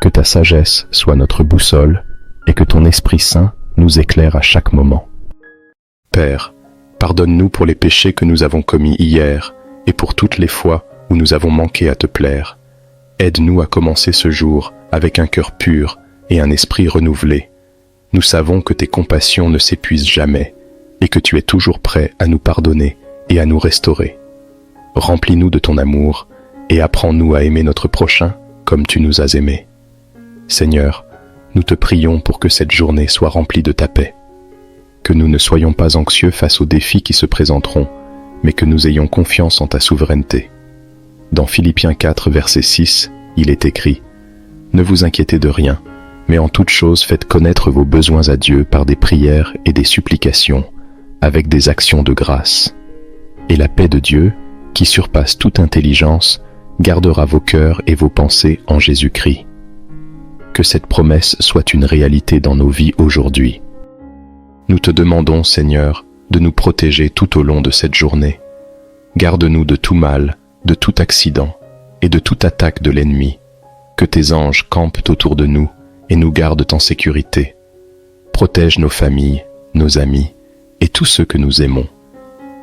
Que ta sagesse soit notre boussole et que ton Esprit Saint nous éclaire à chaque moment. Père, pardonne-nous pour les péchés que nous avons commis hier et pour toutes les fois où nous avons manqué à te plaire. Aide-nous à commencer ce jour avec un cœur pur et un esprit renouvelé. Nous savons que tes compassions ne s'épuisent jamais et que tu es toujours prêt à nous pardonner et à nous restaurer. Remplis-nous de ton amour et apprends-nous à aimer notre prochain comme tu nous as aimés. Seigneur, nous te prions pour que cette journée soit remplie de ta paix. Que nous ne soyons pas anxieux face aux défis qui se présenteront, mais que nous ayons confiance en ta souveraineté. Dans Philippiens 4, verset 6, il est écrit « ne vous inquiétez de rien, mais en toute chose faites connaître vos besoins à Dieu par des prières et des supplications, avec des actions de grâce. Et la paix de Dieu, qui surpasse toute intelligence, gardera vos cœurs et vos pensées en Jésus-Christ. Que cette promesse soit une réalité dans nos vies aujourd'hui. Nous te demandons, Seigneur, de nous protéger tout au long de cette journée. Garde-nous de tout mal, de tout accident et de toute attaque de l'ennemi. Que tes anges campent autour de nous et nous gardent en sécurité. Protège nos familles, nos amis et tous ceux que nous aimons.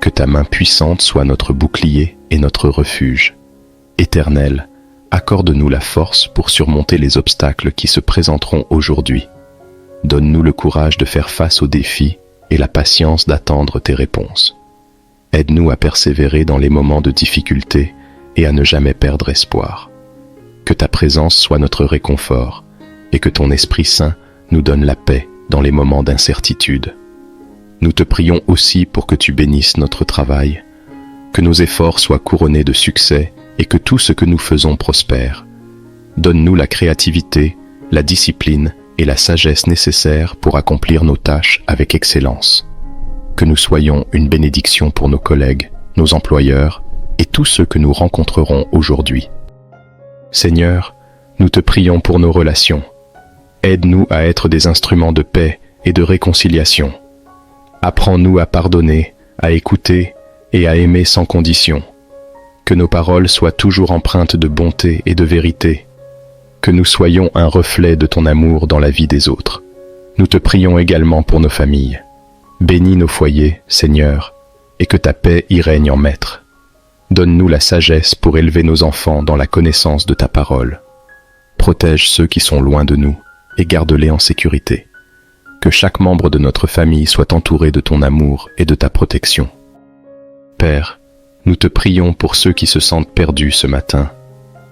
Que ta main puissante soit notre bouclier et notre refuge. Éternel, accorde-nous la force pour surmonter les obstacles qui se présenteront aujourd'hui. Donne-nous le courage de faire face aux défis et la patience d'attendre tes réponses. Aide-nous à persévérer dans les moments de difficulté et à ne jamais perdre espoir. Que ta présence soit notre réconfort et que ton Esprit Saint nous donne la paix dans les moments d'incertitude. Nous te prions aussi pour que tu bénisses notre travail, que nos efforts soient couronnés de succès et que tout ce que nous faisons prospère. Donne-nous la créativité, la discipline et la sagesse nécessaires pour accomplir nos tâches avec excellence. Que nous soyons une bénédiction pour nos collègues, nos employeurs et tous ceux que nous rencontrerons aujourd'hui. Seigneur, nous te prions pour nos relations. Aide-nous à être des instruments de paix et de réconciliation. Apprends-nous à pardonner, à écouter et à aimer sans condition. Que nos paroles soient toujours empreintes de bonté et de vérité. Que nous soyons un reflet de ton amour dans la vie des autres. Nous te prions également pour nos familles. Bénis nos foyers, Seigneur, et que ta paix y règne en maître. Donne-nous la sagesse pour élever nos enfants dans la connaissance de ta parole. Protège ceux qui sont loin de nous et garde-les en sécurité. Que chaque membre de notre famille soit entouré de ton amour et de ta protection. Père, nous te prions pour ceux qui se sentent perdus ce matin,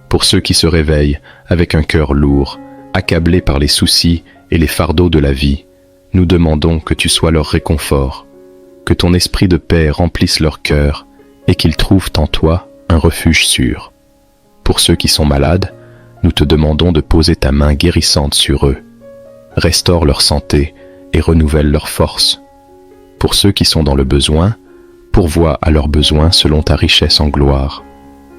pour ceux qui se réveillent avec un cœur lourd, accablés par les soucis et les fardeaux de la vie. Nous demandons que tu sois leur réconfort, que ton esprit de paix remplisse leur cœur et qu'ils trouvent en toi un refuge sûr. Pour ceux qui sont malades, nous te demandons de poser ta main guérissante sur eux. Restaure leur santé et renouvelle leur force. Pour ceux qui sont dans le besoin, pourvois à leurs besoins selon ta richesse en gloire.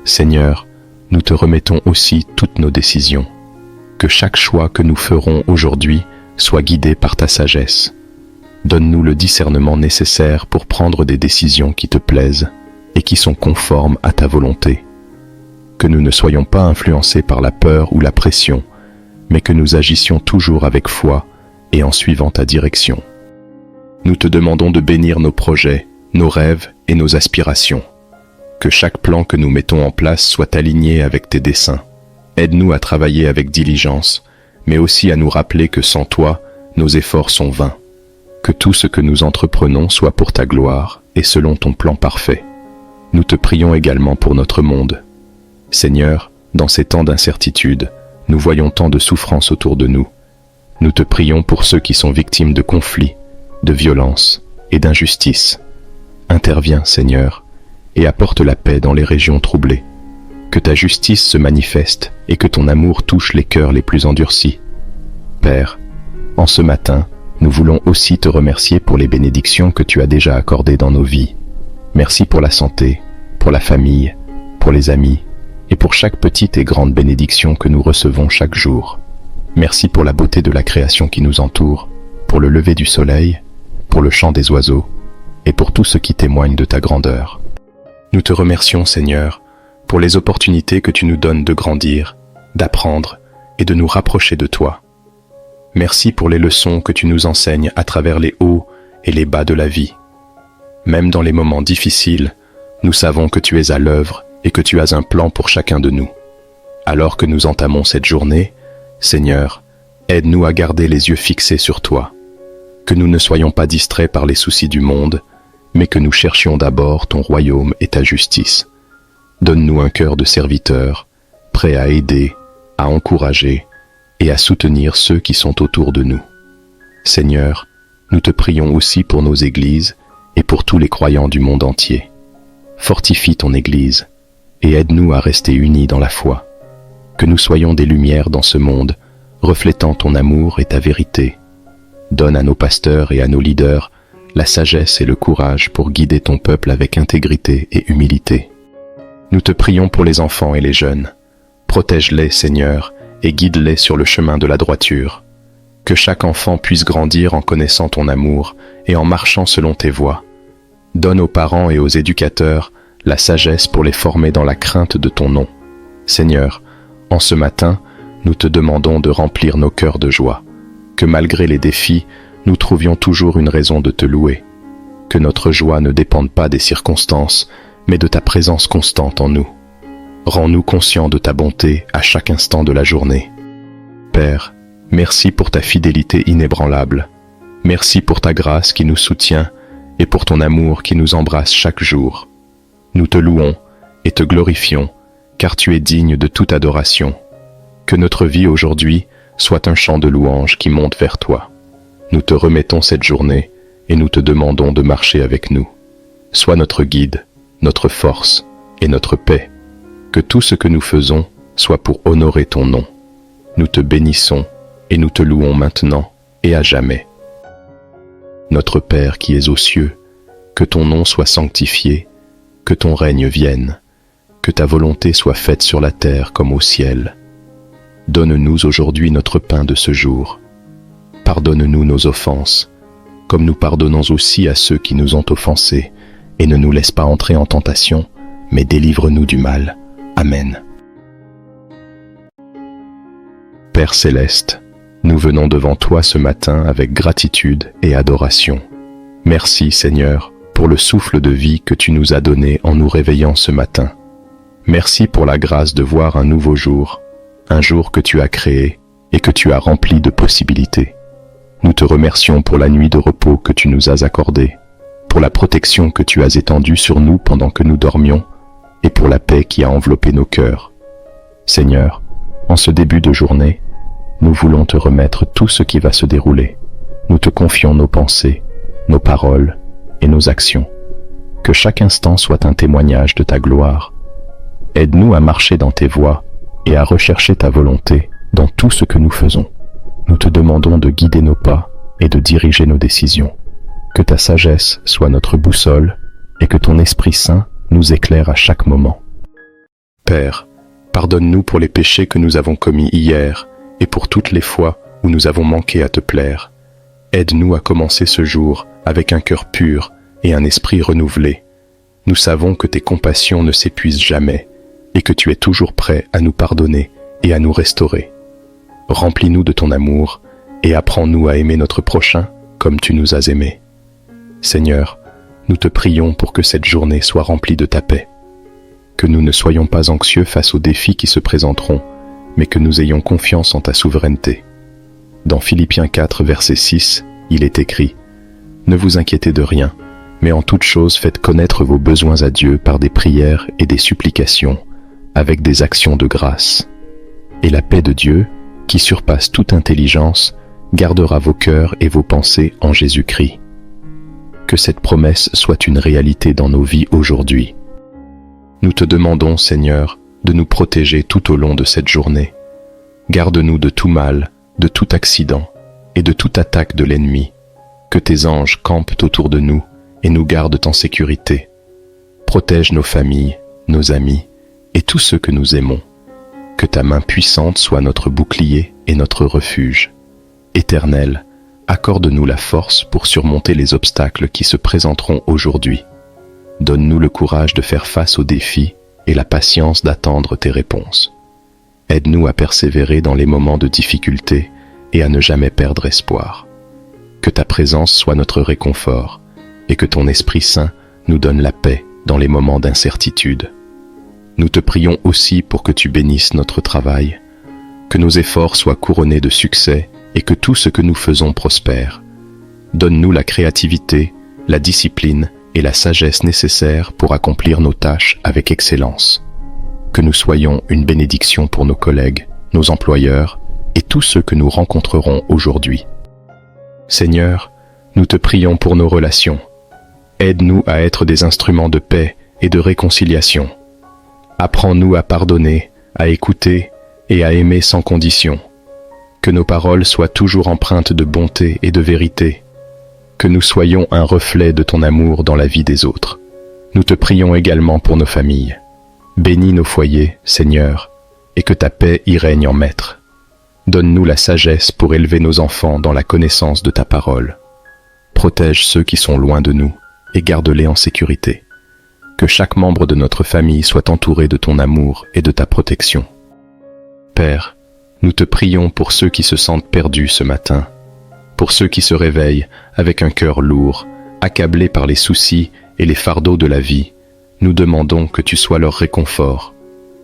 Seigneur, nous te remettons aussi toutes nos décisions. Que chaque choix que nous ferons aujourd'hui soit guidé par ta sagesse. Donne-nous le discernement nécessaire pour prendre des décisions qui te plaisent et qui sont conformes à ta volonté. Que nous ne soyons pas influencés par la peur ou la pression, mais que nous agissions toujours avec foi et en suivant ta direction. Nous te demandons de bénir nos projets, nos rêves et nos aspirations. Que chaque plan que nous mettons en place soit aligné avec tes desseins. Aide-nous à travailler avec diligence, mais aussi à nous rappeler que sans toi, nos efforts sont vains. Que tout ce que nous entreprenons soit pour ta gloire et selon ton plan parfait. Nous te prions également pour notre monde. Seigneur, dans ces temps d'incertitude, nous voyons tant de souffrances autour de nous. Nous te prions pour ceux qui sont victimes de conflits, de violences et d'injustices. Interviens, Seigneur, et apporte la paix dans les régions troublées. Que ta justice se manifeste et que ton amour touche les cœurs les plus endurcis. Père, en ce matin, nous voulons aussi te remercier pour les bénédictions que tu as déjà accordées dans nos vies. Merci pour la santé, pour la famille, pour les amis et pour chaque petite et grande bénédiction que nous recevons chaque jour. Merci pour la beauté de la création qui nous entoure, pour le lever du soleil, pour le chant des oiseaux et pour tout ce qui témoigne de ta grandeur. Nous te remercions, Seigneur, pour les opportunités que tu nous donnes de grandir, d'apprendre et de nous rapprocher de toi. Merci pour les leçons que tu nous enseignes à travers les hauts et les bas de la vie. Même dans les moments difficiles, nous savons que tu es à l'œuvre et que tu as un plan pour chacun de nous. Alors que nous entamons cette journée, Seigneur, aide-nous à garder les yeux fixés sur toi. Que nous ne soyons pas distraits par les soucis du monde, mais que nous cherchions d'abord ton royaume et ta justice. Donne-nous un cœur de serviteur, prêt à aider, à encourager et à soutenir ceux qui sont autour de nous. Seigneur, nous te prions aussi pour nos églises et pour tous les croyants du monde entier. Fortifie ton Église et aide-nous à rester unis dans la foi. que nous soyons des lumières dans ce monde, reflétant ton amour et ta vérité. Donne à nos pasteurs et à nos leaders la sagesse et le courage pour guider ton peuple avec intégrité et humilité. Nous te prions pour les enfants et les jeunes. Protège-les, Seigneur, et guide-les sur le chemin de la droiture. Que chaque enfant puisse grandir en connaissant ton amour et en marchant selon tes voies. Donne aux parents et aux éducateurs la sagesse pour les former dans la crainte de ton nom. Seigneur, en ce matin, nous te demandons de remplir nos cœurs de joie. Que malgré les défis, nous trouvions toujours une raison de te louer. Que notre joie ne dépende pas des circonstances, mais de ta présence constante en nous. Rends-nous conscients de ta bonté à chaque instant de la journée. Père, merci pour ta fidélité inébranlable. Merci pour ta grâce qui nous soutient et pour ton amour qui nous embrasse chaque jour. Nous te louons et te glorifions, car tu es digne de toute adoration. Que notre vie aujourd'hui soit un chant de louange qui monte vers toi. Nous te remettons cette journée et nous te demandons de marcher avec nous. Sois notre guide, notre force et notre paix. Que tout ce que nous faisons soit pour honorer ton nom. Nous te bénissons et nous te louons maintenant et à jamais. Notre Père qui es aux cieux, que ton nom soit sanctifié, que ton règne vienne, que ta volonté soit faite sur la terre comme au ciel. Donne-nous aujourd'hui notre pain de ce jour. Pardonne-nous nos offenses, comme nous pardonnons aussi à ceux qui nous ont offensés, et ne nous laisse pas entrer en tentation, mais délivre-nous du mal. Amen. Père céleste, nous venons devant toi ce matin avec gratitude et adoration. Merci Seigneur pour le souffle de vie que tu nous as donné en nous réveillant ce matin. Merci pour la grâce de voir un nouveau jour, un jour que tu as créé et que tu as rempli de possibilités. Nous te remercions pour la nuit de repos que tu nous as accordée, pour la protection que tu as étendue sur nous pendant que nous dormions, et pour la paix qui a enveloppé nos cœurs. Seigneur, en ce début de journée, nous voulons te remettre tout ce qui va se dérouler. Nous te confions nos pensées, nos paroles et nos actions. Que chaque instant soit un témoignage de ta gloire. Aide-nous à marcher dans tes voies et à rechercher ta volonté dans tout ce que nous faisons. Nous te demandons de guider nos pas et de diriger nos décisions. Que ta sagesse soit notre boussole et que ton Esprit Saint nous éclaire à chaque moment. Père, pardonne-nous pour les péchés que nous avons commis hier et pour toutes les fois où nous avons manqué à te plaire. Aide-nous à commencer ce jour avec un cœur pur et un esprit renouvelé. Nous savons que tes compassions ne s'épuisent jamais et que tu es toujours prêt à nous pardonner et à nous restaurer. Remplis-nous de ton amour et apprends-nous à aimer notre prochain comme tu nous as aimés. Seigneur, nous te prions pour que cette journée soit remplie de ta paix. Que nous ne soyons pas anxieux face aux défis qui se présenteront, mais que nous ayons confiance en ta souveraineté. Dans Philippiens 4, verset 6, il est écrit « Ne vous inquiétez de rien, mais en toute chose faites connaître vos besoins à Dieu par des prières et des supplications, avec des actions de grâce. Et la paix de Dieu, qui surpasse toute intelligence, gardera vos cœurs et vos pensées en Jésus-Christ. » Que cette promesse soit une réalité dans nos vies aujourd'hui. Nous te demandons, Seigneur, de nous protéger tout au long de cette journée. Garde-nous de tout mal, de tout accident et de toute attaque de l'ennemi. Que tes anges campent autour de nous et nous gardent en sécurité. Protège nos familles, nos amis et tous ceux que nous aimons. Que ta main puissante soit notre bouclier et notre refuge. Éternel, accorde-nous la force pour surmonter les obstacles qui se présenteront aujourd'hui. Donne-nous le courage de faire face aux défis et la patience d'attendre tes réponses. Aide-nous à persévérer dans les moments de difficulté et à ne jamais perdre espoir. Que ta présence soit notre réconfort et que ton Esprit Saint nous donne la paix dans les moments d'incertitude. Nous te prions aussi pour que tu bénisses notre travail, que nos efforts soient couronnés de succès et que tout ce que nous faisons prospère. Donne-nous la créativité, la discipline et la sagesse nécessaires pour accomplir nos tâches avec excellence. Que nous soyons une bénédiction pour nos collègues, nos employeurs et tous ceux que nous rencontrerons aujourd'hui. Seigneur, nous te prions pour nos relations. Aide-nous à être des instruments de paix et de réconciliation. Apprends-nous à pardonner, à écouter et à aimer sans condition. Que nos paroles soient toujours empreintes de bonté et de vérité. Que nous soyons un reflet de ton amour dans la vie des autres. Nous te prions également pour nos familles. Bénis nos foyers, Seigneur, et que ta paix y règne en maître. Donne-nous la sagesse pour élever nos enfants dans la connaissance de ta parole. Protège ceux qui sont loin de nous et garde-les en sécurité. Que chaque membre de notre famille soit entouré de ton amour et de ta protection. Père, nous te prions pour ceux qui se sentent perdus ce matin, pour ceux qui se réveillent avec un cœur lourd, accablés par les soucis et les fardeaux de la vie. Nous demandons que tu sois leur réconfort,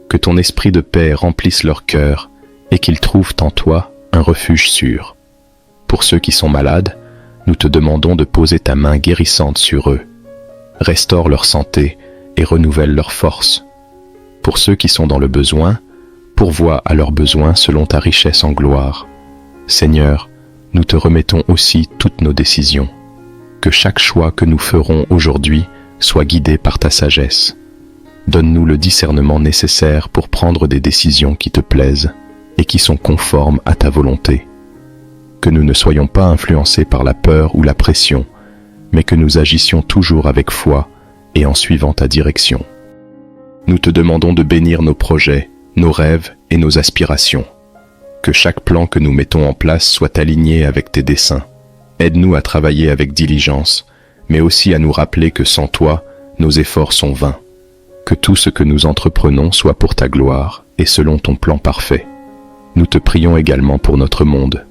que ton esprit de paix remplisse leur cœur et qu'ils trouvent en toi un refuge sûr. Pour ceux qui sont malades, nous te demandons de poser ta main guérissante sur eux. Restaure leur santé et renouvelle leur force. Pour ceux qui sont dans le besoin, pourvois à leurs besoins selon ta richesse en gloire. Seigneur, nous te remettons aussi toutes nos décisions. Que chaque choix que nous ferons aujourd'hui soit guidé par ta sagesse. Donne-nous le discernement nécessaire pour prendre des décisions qui te plaisent et qui sont conformes à ta volonté. Que nous ne soyons pas influencés par la peur ou la pression, mais que nous agissions toujours avec foi et en suivant ta direction. Nous te demandons de bénir nos projets, nos rêves et nos aspirations. Que chaque plan que nous mettons en place soit aligné avec tes desseins. Aide-nous à travailler avec diligence, mais aussi à nous rappeler que sans toi, nos efforts sont vains. Que tout ce que nous entreprenons soit pour ta gloire et selon ton plan parfait. Nous te prions également pour notre monde.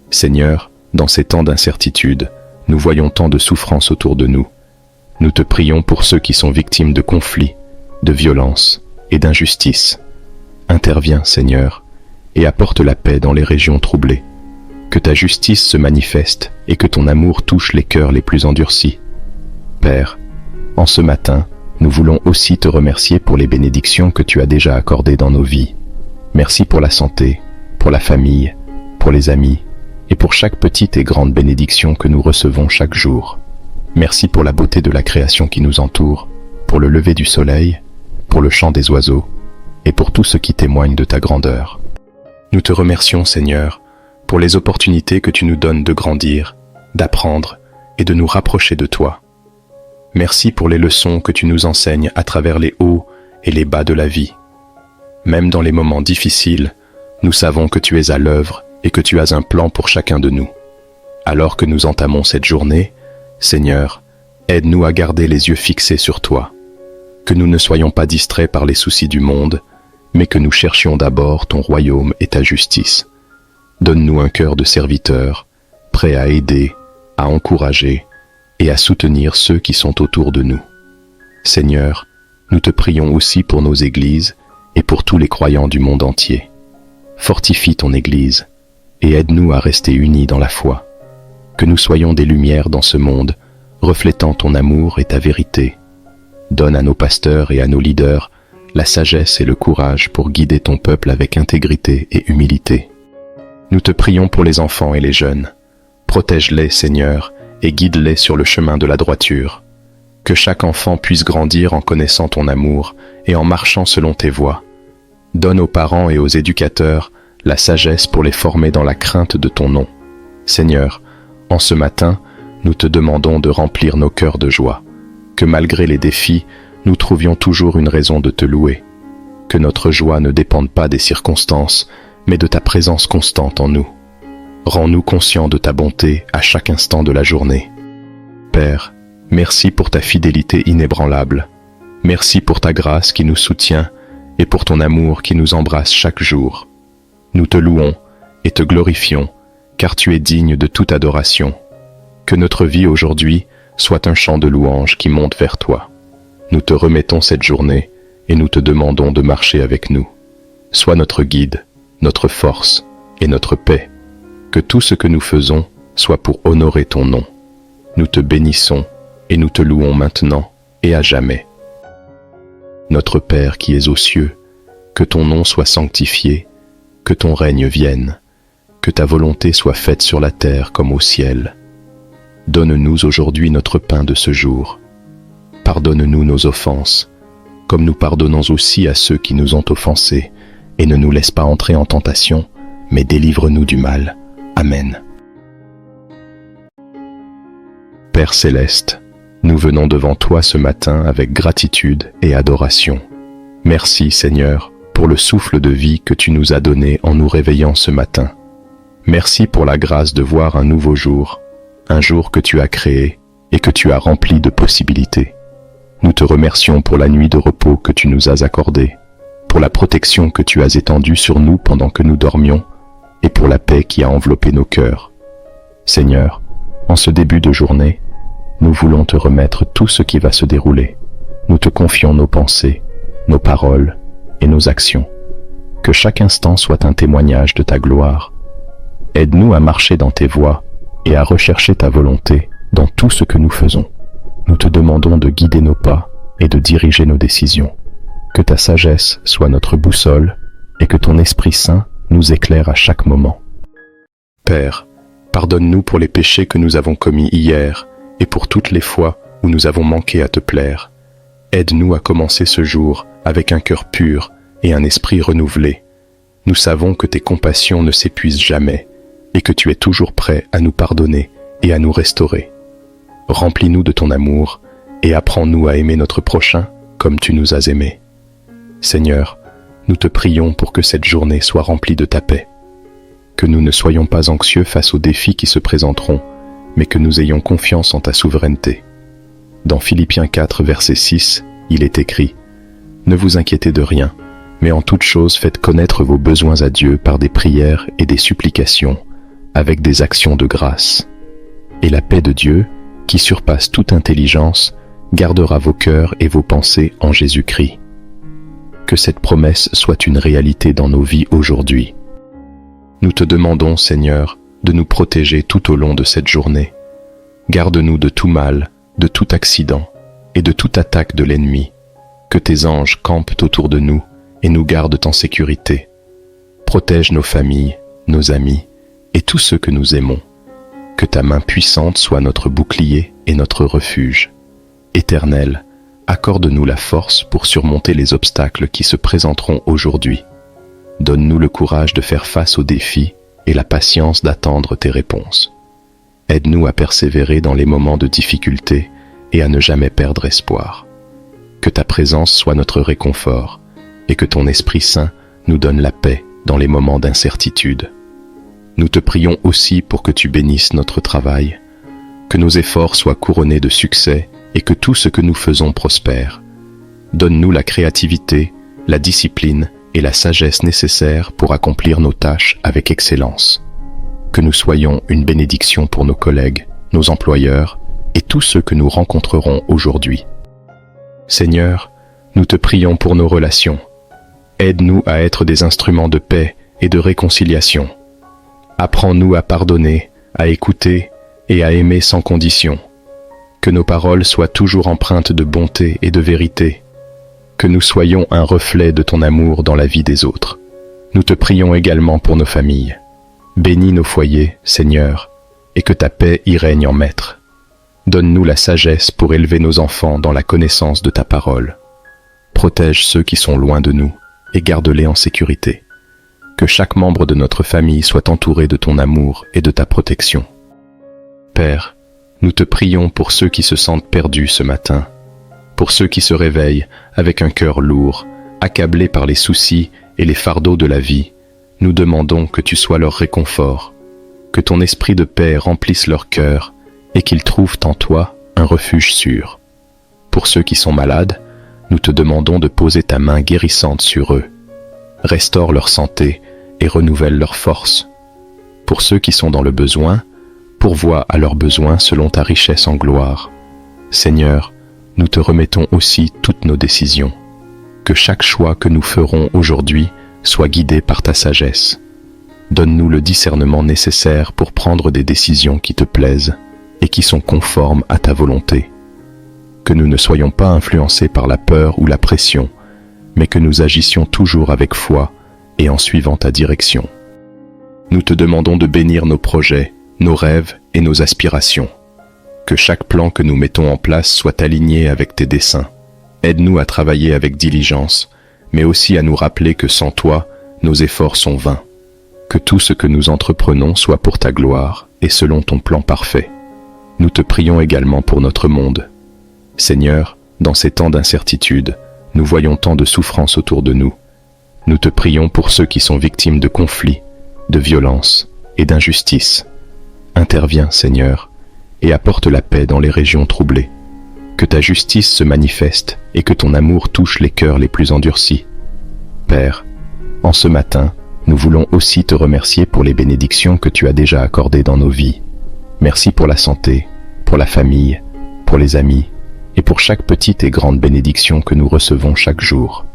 Seigneur, dans ces temps d'incertitude, nous voyons tant de souffrances autour de nous. Nous te prions pour ceux qui sont victimes de conflits, de violences et d'injustices. Interviens, Seigneur, et apporte la paix dans les régions troublées. Que ta justice se manifeste et que ton amour touche les cœurs les plus endurcis. Père, en ce matin, nous voulons aussi te remercier pour les bénédictions que tu as déjà accordées dans nos vies. Merci pour la santé, pour la famille, pour les amis, et pour chaque petite et grande bénédiction que nous recevons chaque jour. Merci pour la beauté de la création qui nous entoure, pour le lever du soleil, pour le chant des oiseaux, et pour tout ce qui témoigne de ta grandeur. Nous te remercions, Seigneur, pour les opportunités que tu nous donnes de grandir, d'apprendre et de nous rapprocher de toi. Merci pour les leçons que tu nous enseignes à travers les hauts et les bas de la vie. Même dans les moments difficiles, nous savons que tu es à l'œuvre et que tu as un plan pour chacun de nous. Alors que nous entamons cette journée, Seigneur, aide-nous à garder les yeux fixés sur toi. Que nous ne soyons pas distraits par les soucis du monde, mais que nous cherchions d'abord ton royaume et ta justice. Donne-nous un cœur de serviteur, prêt à aider, à encourager et à soutenir ceux qui sont autour de nous. Seigneur, nous te prions aussi pour nos églises et pour tous les croyants du monde entier. Fortifie ton Église et aide-nous à rester unis dans la foi. Que nous soyons des lumières dans ce monde, reflétant ton amour et ta vérité. Donne à nos pasteurs et à nos leaders la sagesse et le courage pour guider ton peuple avec intégrité et humilité. Nous te prions pour les enfants et les jeunes. Protège-les, Seigneur, et guide-les sur le chemin de la droiture. Que chaque enfant puisse grandir en connaissant ton amour et en marchant selon tes voies. Donne aux parents et aux éducateurs la sagesse pour les former dans la crainte de ton nom. Seigneur, en ce matin, nous te demandons de remplir nos cœurs de joie. Que malgré les défis, nous trouvions toujours une raison de te louer. Que notre joie ne dépende pas des circonstances, mais de ta présence constante en nous. Rends-nous conscients de ta bonté à chaque instant de la journée. Père, merci pour ta fidélité inébranlable. Merci pour ta grâce qui nous soutient et pour ton amour qui nous embrasse chaque jour. Nous te louons et te glorifions, car tu es digne de toute adoration. Que notre vie aujourd'hui soit un chant de louange qui monte vers toi. Nous te remettons cette journée et nous te demandons de marcher avec nous. Sois notre guide, notre force et notre paix. Que tout ce que nous faisons soit pour honorer ton nom. Nous te bénissons et nous te louons maintenant et à jamais. Notre Père qui es aux cieux, que ton nom soit sanctifié, que ton règne vienne, que ta volonté soit faite sur la terre comme au ciel. Donne-nous aujourd'hui notre pain de ce jour. Pardonne-nous nos offenses, comme nous pardonnons aussi à ceux qui nous ont offensés, et ne nous laisse pas entrer en tentation, mais délivre-nous du mal. Amen. Père céleste, nous venons devant toi ce matin avec gratitude et adoration. Merci Seigneur pour le souffle de vie que tu nous as donné en nous réveillant ce matin. Merci pour la grâce de voir un nouveau jour, un jour que tu as créé et que tu as rempli de possibilités. Nous te remercions pour la nuit de repos que tu nous as accordée, pour la protection que tu as étendue sur nous pendant que nous dormions, et pour la paix qui a enveloppé nos cœurs. Seigneur, en ce début de journée, nous voulons te remettre tout ce qui va se dérouler. Nous te confions nos pensées, nos paroles et nos actions. Que chaque instant soit un témoignage de ta gloire. Aide-nous à marcher dans tes voies et à rechercher ta volonté dans tout ce que nous faisons. Nous te demandons de guider nos pas et de diriger nos décisions. Que ta sagesse soit notre boussole et que ton Esprit Saint nous éclaire à chaque moment. Père, pardonne-nous pour les péchés que nous avons commis hier et pour toutes les fois où nous avons manqué à te plaire. Aide-nous à commencer ce jour avec un cœur pur et un esprit renouvelé. Nous savons que tes compassions ne s'épuisent jamais et que tu es toujours prêt à nous pardonner et à nous restaurer. Remplis-nous de ton amour et apprends-nous à aimer notre prochain comme tu nous as aimés. Seigneur, nous te prions pour que cette journée soit remplie de ta paix. Que nous ne soyons pas anxieux face aux défis qui se présenteront, mais que nous ayons confiance en ta souveraineté. Dans Philippiens 4, verset 6, il est écrit « Ne vous inquiétez de rien, mais en toute chose faites connaître vos besoins à Dieu par des prières et des supplications, avec des actions de grâce. Et la paix de Dieu, qui surpasse toute intelligence, gardera vos cœurs et vos pensées en Jésus-Christ. » Que cette promesse soit une réalité dans nos vies aujourd'hui. Nous te demandons, Seigneur, de nous protéger tout au long de cette journée. Garde-nous de tout mal, de tout accident et de toute attaque de l'ennemi. Que tes anges campent autour de nous et nous gardent en sécurité. Protège nos familles, nos amis et tous ceux que nous aimons. Que ta main puissante soit notre bouclier et notre refuge. Éternel, accorde-nous la force pour surmonter les obstacles qui se présenteront aujourd'hui. Donne-nous le courage de faire face aux défis et la patience d'attendre tes réponses. Aide-nous à persévérer dans les moments de difficulté et à ne jamais perdre espoir. Que ta présence soit notre réconfort et que ton Esprit Saint nous donne la paix dans les moments d'incertitude. Nous te prions aussi pour que tu bénisses notre travail, que nos efforts soient couronnés de succès et que tout ce que nous faisons prospère. Donne-nous la créativité, la discipline et la sagesse nécessaires pour accomplir nos tâches avec excellence. Que nous soyons une bénédiction pour nos collègues, nos employeurs et tous ceux que nous rencontrerons aujourd'hui. Seigneur, nous te prions pour nos relations. Aide-nous à être des instruments de paix et de réconciliation. Apprends-nous à pardonner, à écouter et à aimer sans condition. Que nos paroles soient toujours empreintes de bonté et de vérité. Que nous soyons un reflet de ton amour dans la vie des autres. Nous te prions également pour nos familles. Bénis nos foyers, Seigneur, et que ta paix y règne en maître. Donne-nous la sagesse pour élever nos enfants dans la connaissance de ta parole. Protège ceux qui sont loin de nous et garde-les en sécurité. Que chaque membre de notre famille soit entouré de ton amour et de ta protection. Père, nous te prions pour ceux qui se sentent perdus ce matin, pour ceux qui se réveillent avec un cœur lourd, accablés par les soucis et les fardeaux de la vie. Nous demandons que tu sois leur réconfort, que ton esprit de paix remplisse leur cœur et qu'ils trouvent en toi un refuge sûr. Pour ceux qui sont malades, nous te demandons de poser ta main guérissante sur eux. Restaure leur santé et renouvelle leur force. Pour ceux qui sont dans le besoin, pourvois à leurs besoins selon ta richesse en gloire. Seigneur, nous te remettons aussi toutes nos décisions. Que chaque choix que nous ferons aujourd'hui soit guidé par ta sagesse. Donne-nous le discernement nécessaire pour prendre des décisions qui te plaisent et qui sont conformes à ta volonté. Que nous ne soyons pas influencés par la peur ou la pression, mais que nous agissions toujours avec foi et en suivant ta direction. Nous te demandons de bénir nos projets, nos rêves et nos aspirations. Que chaque plan que nous mettons en place soit aligné avec tes desseins. Aide-nous à travailler avec diligence, mais aussi à nous rappeler que sans toi, nos efforts sont vains. Que tout ce que nous entreprenons soit pour ta gloire et selon ton plan parfait. Nous te prions également pour notre monde. Seigneur, dans ces temps d'incertitude, nous voyons tant de souffrances autour de nous. Nous te prions pour ceux qui sont victimes de conflits, de violences et d'injustices. Interviens, Seigneur, et apporte la paix dans les régions troublées. Que ta justice se manifeste et que ton amour touche les cœurs les plus endurcis. Père, en ce matin, nous voulons aussi te remercier pour les bénédictions que tu as déjà accordées dans nos vies. Merci pour la santé, pour la famille, pour les amis, et pour chaque petite et grande bénédiction que nous recevons chaque jour.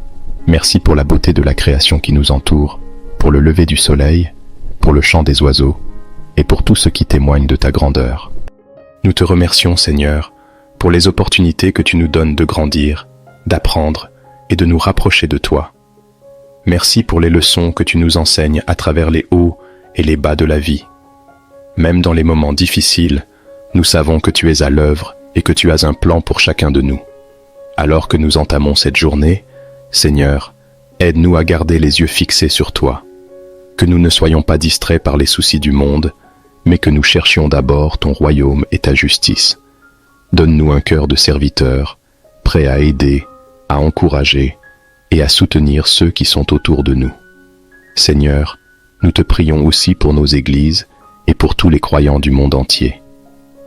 Merci pour la beauté de la création qui nous entoure, pour le lever du soleil, pour le chant des oiseaux, et pour tout ce qui témoigne de ta grandeur. Nous te remercions, Seigneur, pour les opportunités que tu nous donnes de grandir, d'apprendre et de nous rapprocher de toi. Merci pour les leçons que tu nous enseignes à travers les hauts et les bas de la vie. Même dans les moments difficiles, nous savons que tu es à l'œuvre et que tu as un plan pour chacun de nous. Alors que nous entamons cette journée, Seigneur, aide-nous à garder les yeux fixés sur toi. Que nous ne soyons pas distraits par les soucis du monde, mais que nous cherchions d'abord ton royaume et ta justice. Donne-nous un cœur de serviteur, prêt à aider, à encourager et à soutenir ceux qui sont autour de nous. Seigneur, nous te prions aussi pour nos églises et pour tous les croyants du monde entier.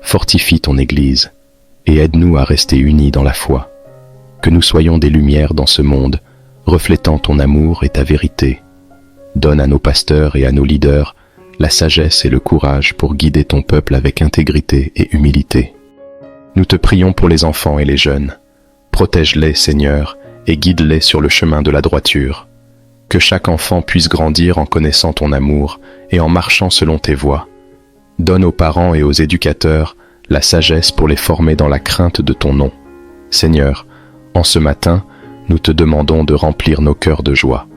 Fortifie ton Église et aide-nous à rester unis dans la foi. Que nous soyons des lumières dans ce monde, reflétant ton amour et ta vérité. Donne à nos pasteurs et à nos leaders la sagesse et le courage pour guider ton peuple avec intégrité et humilité. Nous te prions pour les enfants et les jeunes. Protège-les, Seigneur, et guide-les sur le chemin de la droiture. Que chaque enfant puisse grandir en connaissant ton amour et en marchant selon tes voies. Donne aux parents et aux éducateurs la sagesse pour les former dans la crainte de ton nom. Seigneur, en ce matin, nous te demandons de remplir nos cœurs de joie.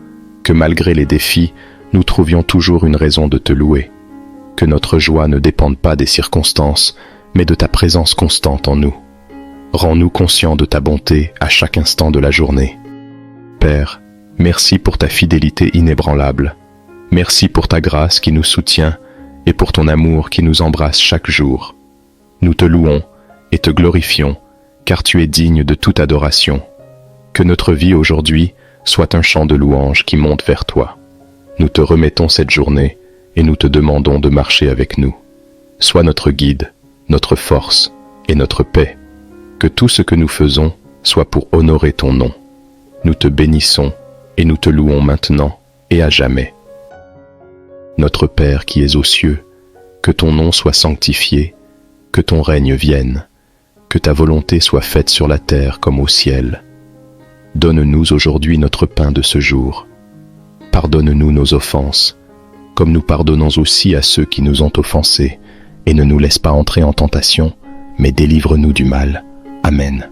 Que malgré les défis, nous trouvions toujours une raison de te louer. Que notre joie ne dépende pas des circonstances, mais de ta présence constante en nous. Rends-nous conscients de ta bonté à chaque instant de la journée. Père, merci pour ta fidélité inébranlable. Merci pour ta grâce qui nous soutient et pour ton amour qui nous embrasse chaque jour. Nous te louons et te glorifions, car tu es digne de toute adoration. Que notre vie aujourd'hui soit un chant de louange qui monte vers toi. Nous te remettons cette journée et nous te demandons de marcher avec nous. Sois notre guide, notre force et notre paix. Que tout ce que nous faisons soit pour honorer ton nom. Nous te bénissons et nous te louons maintenant et à jamais. Notre Père qui es aux cieux, que ton nom soit sanctifié, que ton règne vienne, que ta volonté soit faite sur la terre comme au ciel. Donne-nous aujourd'hui notre pain de ce jour. Pardonne-nous nos offenses, comme nous pardonnons aussi à ceux qui nous ont offensés, et ne nous laisse pas entrer en tentation, mais délivre-nous du mal. Amen.